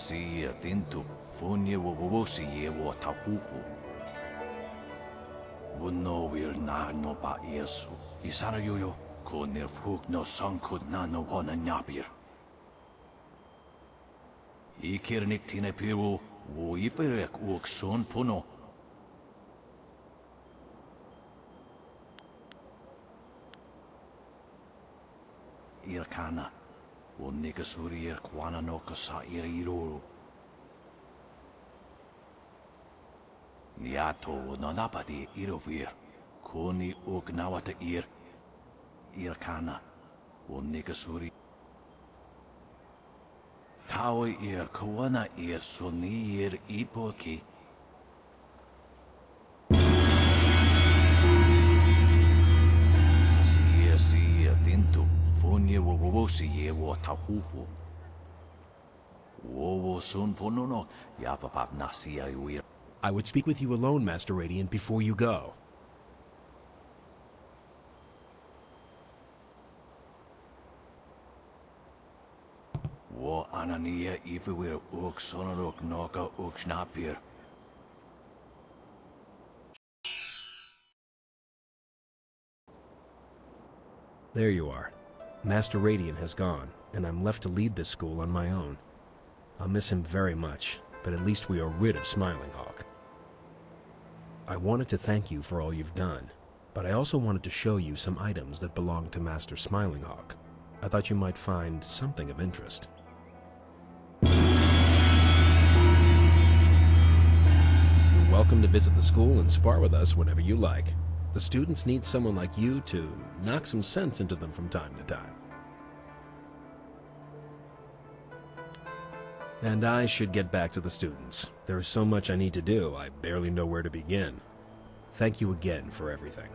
tintu funye wubusiye wo tahufu. Wuno wir na no ba yesu. Isana yoyo kunir fuk no sankud na no wana nyapir. Ikirnik tine piru wo iferek uk son puno. Irkana, unigasuri kwana no kasa iriro. Niato nonapadi irovir, kuni ugnawata Irkana, unigasuri. Tawi kawana sunir ipoki. Siya tintu. Funye wubusiye wo tahufu. Wo sun punono yapapap nasia yuir. I would speak with you alone, Master Radiant, before you go. Wo anania ifewir uk sonorok noka uk snapir. There you are. Master Radiant has gone, and I'm left to lead this school on my own. I'll miss him very much, but at least we are rid of Smiling Hawk. I wanted to thank you for all you've done, but I also wanted to show you some items that belong to Master Smiling Hawk. I thought you might find something of interest. You're welcome to visit the school and spar with us whenever you like. The students need someone like you to knock some sense into them from time to time. And I should get back to the students. There is so much I need to do, I barely know where to begin. Thank you again for everything.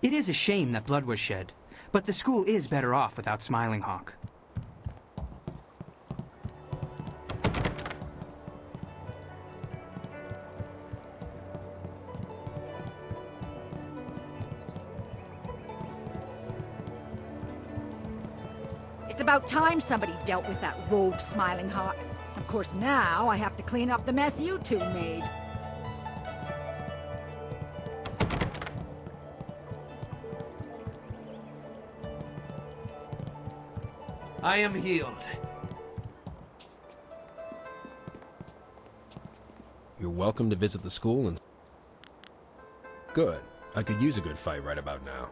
It is a shame that blood was shed, but the school is better off without Smiling Hawk. It's about time somebody dealt with that rogue Smiling Hawk. Of course, now I have to clean up the mess you two made. I am healed. You're welcome to visit the school and... Good. I could use a good fight right about now.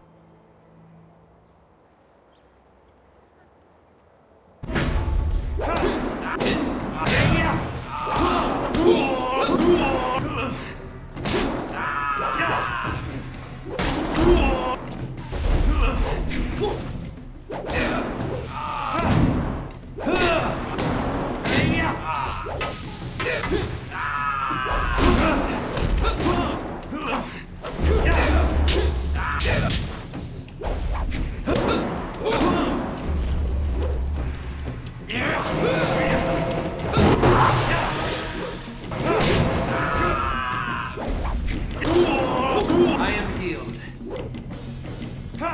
I am healed.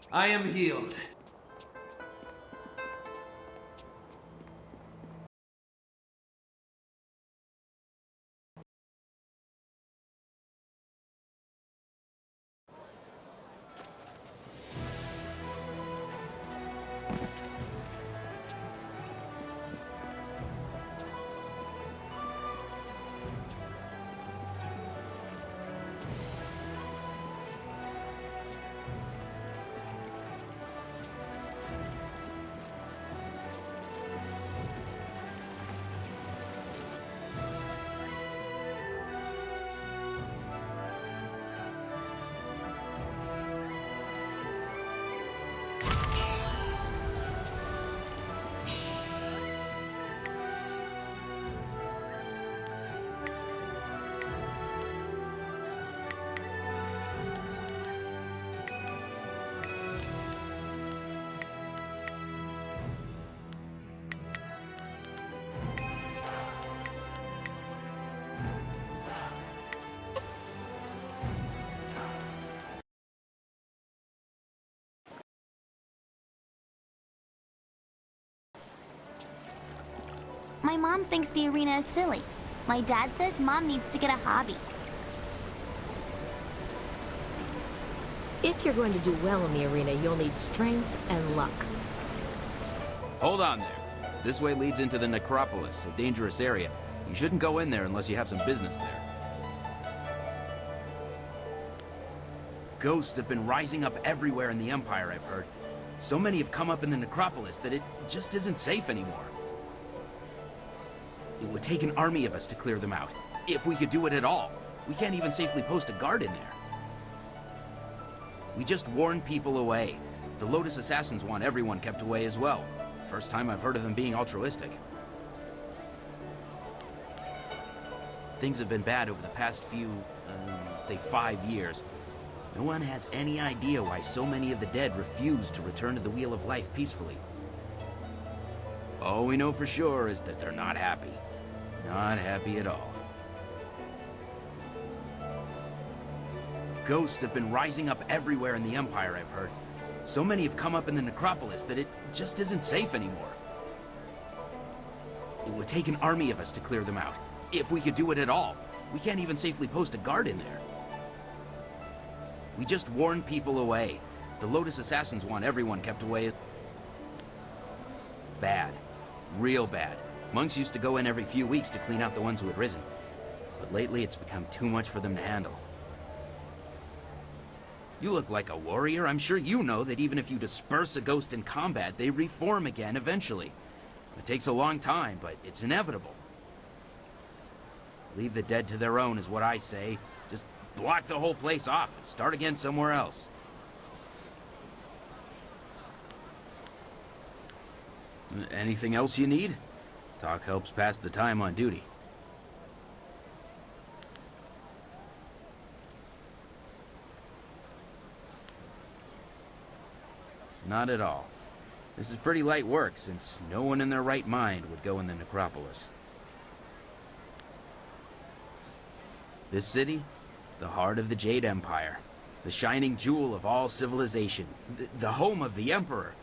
I am healed. My mom thinks the arena is silly. My dad says Mom needs to get a hobby. If you're going to do well in the arena, you'll need strength and luck. Hold on there. This way leads into the necropolis, a dangerous area. You shouldn't go in there unless you have some business there. Ghosts have been rising up everywhere in the Empire, I've heard. So many have come up in the necropolis that it just isn't safe anymore. It would take an army of us to clear them out, if we could do it at all. We can't even safely post a guard in there. We just warn people away. The Lotus Assassins want everyone kept away as well. First time I've heard of them being altruistic. Things have been bad over the past few, say 5 years. No one has any idea why so many of the dead refuse to return to the Wheel of Life peacefully. All we know for sure is that they're not happy. Not happy at all. Ghosts have been rising up everywhere in the Empire, I've heard. So many have come up in the necropolis that it just isn't safe anymore. It would take an army of us to clear them out, if we could do it at all. We can't even safely post a guard in there. We just warn people away. The Lotus Assassins want everyone kept away. Bad. Real bad. Monks used to go in every few weeks to clean out the ones who had risen. But lately it's become too much for them to handle. You look like a warrior. I'm sure you know that even if you disperse a ghost in combat, they reform again eventually. It takes a long time, but it's inevitable. Leave the dead to their own is what I say. Just block the whole place off and start again somewhere else. Anything else you need? Talk helps pass the time on duty. Not at all. This is pretty light work, since no one in their right mind would go in the necropolis. This city, the heart of the Jade Empire, the shining jewel of all civilization, the home of the Emperor.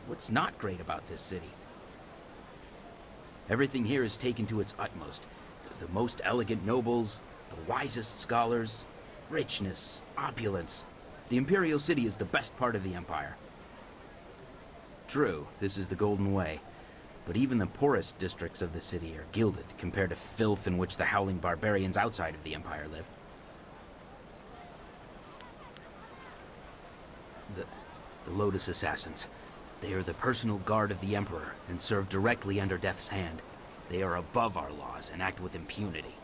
What's not great about this city? Everything here is taken to its utmost. The most elegant nobles, the wisest scholars, richness, opulence. The Imperial City is the best part of the Empire. True, this is the Golden Way, but even the poorest districts of the city are gilded compared to filth in which the howling barbarians outside of the Empire live. The Lotus Assassins. They are the personal guard of the Emperor and serve directly under Death's hand. They are above our laws and act with impunity.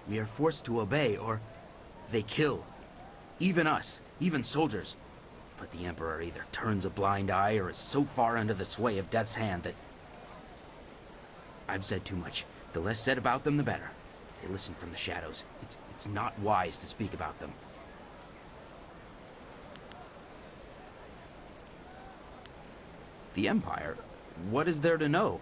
We are forced to obey, or they kill. Even us, even soldiers. But the Emperor either turns a blind eye or is so far under the sway of Death's hand that... I've said too much. The less said about them, the better. They listen from the shadows. It's not wise to speak about them. The Empire? What is there to know?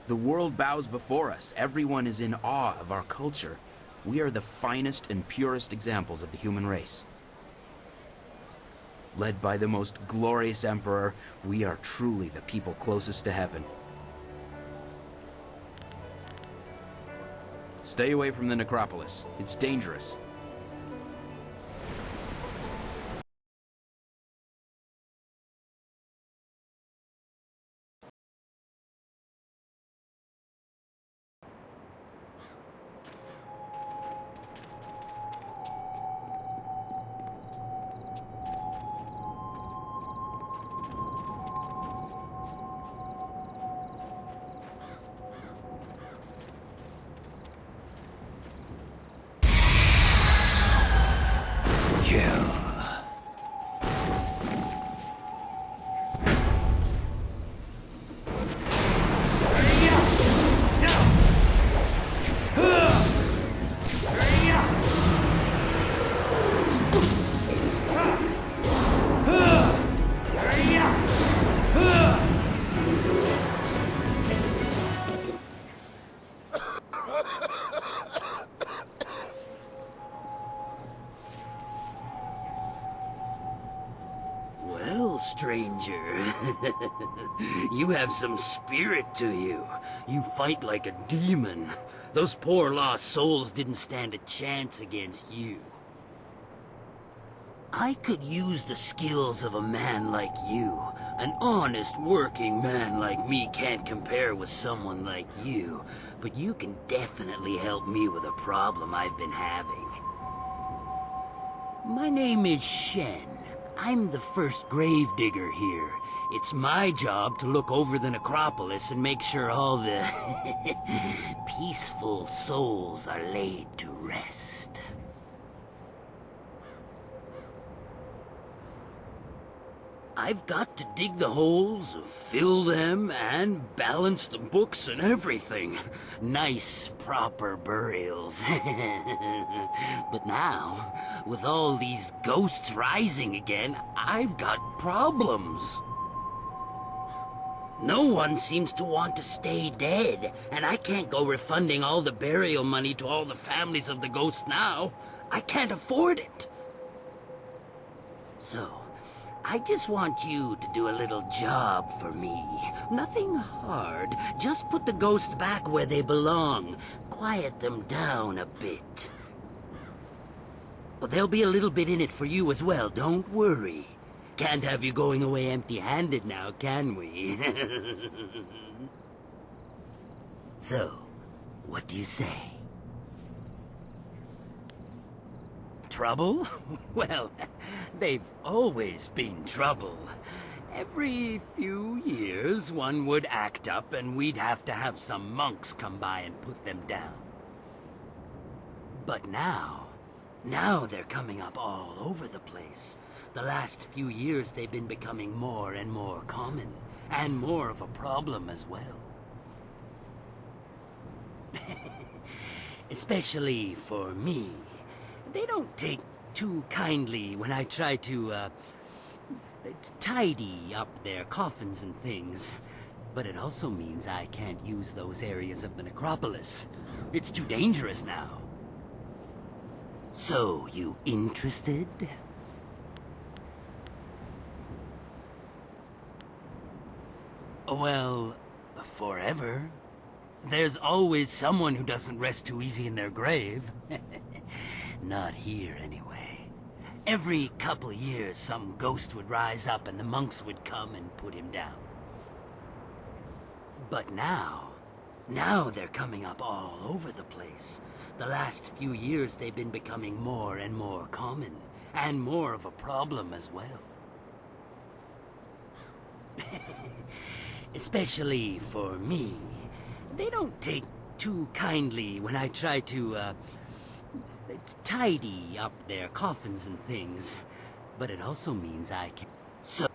The world bows before us. Everyone is in awe of our culture. We are the finest and purest examples of the human race. Led by the most glorious Emperor, we are truly the people closest to heaven. Stay away from the necropolis. It's dangerous. Stranger. You have some spirit to you. You fight like a demon. Those poor lost souls didn't stand a chance against you. I could use the skills of a man like you. An honest working man like me can't compare with someone like you, but you can definitely help me with a problem I've been having. My name is Shen. I'm the first gravedigger here. It's my job to look over the necropolis and make sure all the peaceful souls are laid to rest. I've got to dig the holes, fill them, and balance the books and everything. Nice, proper burials. But now, with all these ghosts rising again, I've got problems. No one seems to want to stay dead, and I can't go refunding all the burial money to all the families of the ghosts now. I can't afford it. So, I just want you to do a little job for me. Nothing hard. Just put the ghosts back where they belong. Quiet them down a bit. Well, there'll be a little bit in it for you as well, don't worry. Can't have you going away empty-handed now, can we? So, what do you say? Trouble? Well, they've always been trouble. Every few years, one would act up and we'd have to have some monks come by and put them down. But now they're coming up all over the place. The last few years they've been becoming more and more common, and more of a problem as well. Especially for me. They don't take too kindly when I try to, tidy up their coffins and things. But it also means I can't use those areas of the necropolis. It's too dangerous now. So, you interested? Well, forever. There's always someone who doesn't rest too easy in their grave. Not here, anyway. Every couple years, some ghost would rise up and the monks would come and put him down. But now they're coming up all over the place. The last few years they've been becoming more and more common, and more of a problem as well. Especially for me. They don't take too kindly when I try to, tidy up their coffins and things. But it also means I can... So...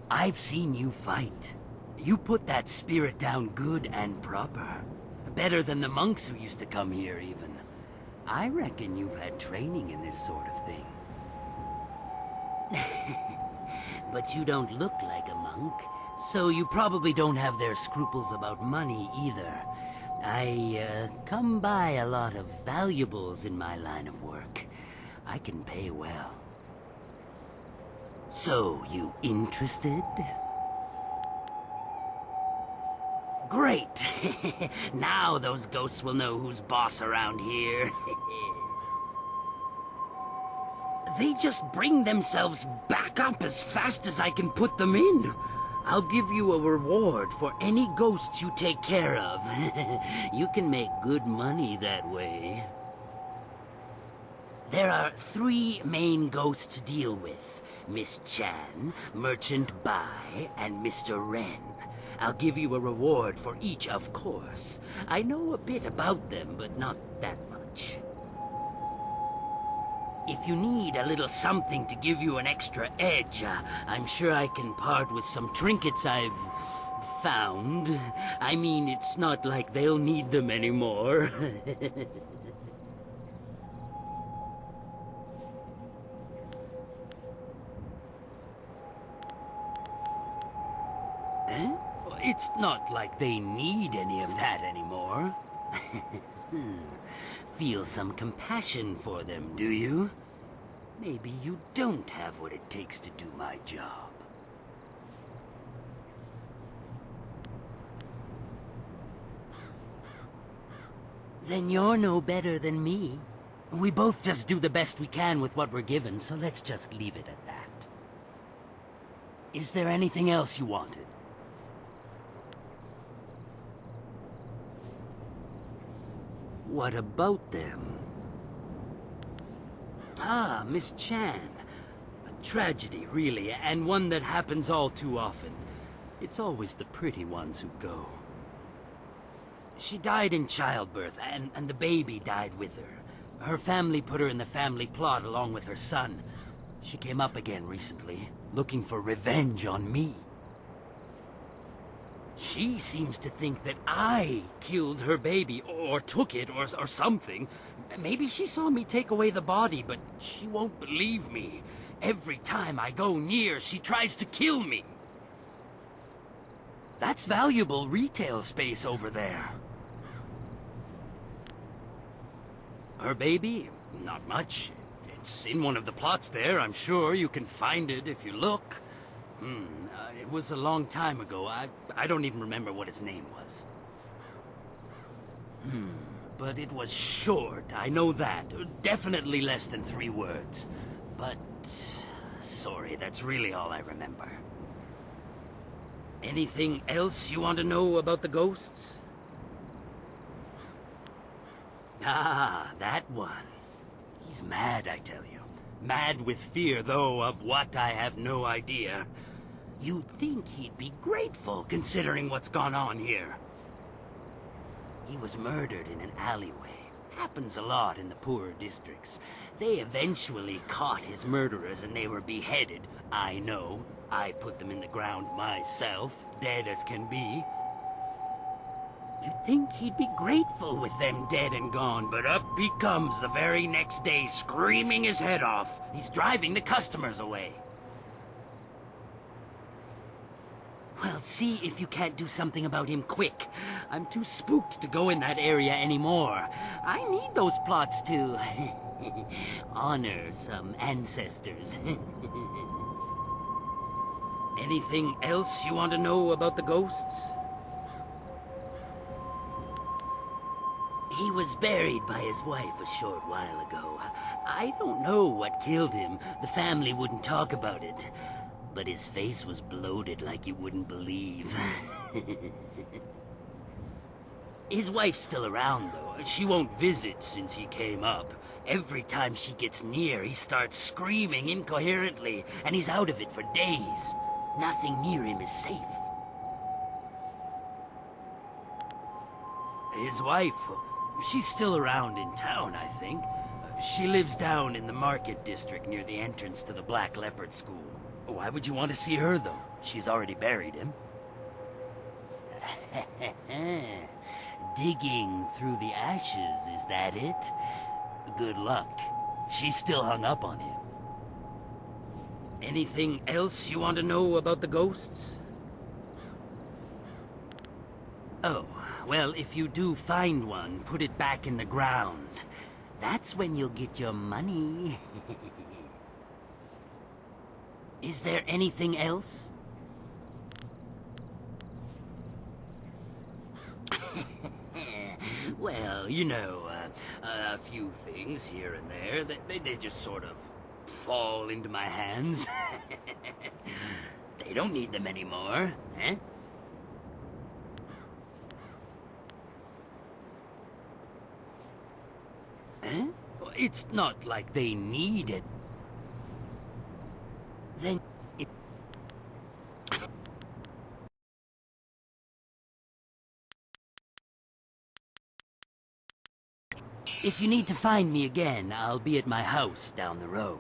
I've seen you fight. You put that spirit down good and proper. Better than the monks who used to come here, even. I reckon you've had training in this sort of thing. But you don't look like a monk, so you probably don't have their scruples about money either. I, come by a lot of valuables in my line of work. I can pay well. So, you interested? Great! Now those ghosts will know who's boss around here. They just bring themselves back up as fast as I can put them in. I'll give you a reward for any ghosts you take care of. You can make good money that way. There are 3 main ghosts to deal with. Miss Chan, Merchant Bai, and Mr. Ren. I'll give you a reward for each, of course. I know a bit about them, but not that much. If you need a little something to give you an extra edge, I'm sure I can part with some trinkets I've found. I mean, it's not like they'll need them anymore. Eh? It's not like they need any of that anymore. Feel some compassion for them, do you? Maybe you don't have what it takes to do my job. Then you're no better than me. We both just do the best we can with what we're given, so let's just leave it at that. Is there anything else you wanted? What about them? Ah, Miss Chan. A tragedy, really, and one that happens all too often. It's always the pretty ones who go. She died in childbirth, and the baby died with her. Her family put her in the family plot along with her son. She came up again recently, looking for revenge on me. She seems to think that I killed her baby, or took it, or something. Maybe she saw me take away the body, but she won't believe me. Every time I go near, she tries to kill me. That's valuable retail space over there. Her baby? Not much. It's in one of the plots there, I'm sure. You can find it if you look. It was a long time ago. I don't even remember what its name was. But it was short, I know that. Definitely less than 3 words. But... sorry, that's really all I remember. Anything else you want to know about the ghosts? Ah, that one. He's mad, I tell you. Mad with fear, though, of what I have no idea. You'd think he'd be grateful, considering what's gone on here. He was murdered in an alleyway. Happens a lot in the poorer districts. They eventually caught his murderers and they were beheaded. I know. I put them in the ground myself, dead as can be. You'd think he'd be grateful with them dead and gone, but up he comes the very next day, screaming his head off. He's driving the customers away. Well, see if you can't do something about him quick. I'm too spooked to go in that area anymore. I need those plots to honor some ancestors. Anything else you want to know about the ghosts? He was buried by his wife a short while ago. I don't know what killed him. The family wouldn't talk about it. But his face was bloated like you wouldn't believe. His wife's still around, though. She won't visit since he came up. Every time she gets near, he starts screaming incoherently, and he's out of it for days. Nothing near him is safe. His wife, she's still around in town, I think. She lives down in the market district near the entrance to the Black Leopard School. Why would you want to see her, though? She's already buried him. Digging through the ashes, is that it? Good luck. She's still hung up on him. Anything else you want to know about the ghosts? Oh, well, if you do find one, put it back in the ground. That's when you'll get your money. Is there anything else? Well, you know, a few things here and there. They just sort of fall into my hands. They don't need them anymore, eh? Huh? It's not like they need it. Then it... If you need to find me again, I'll be at my house down the road.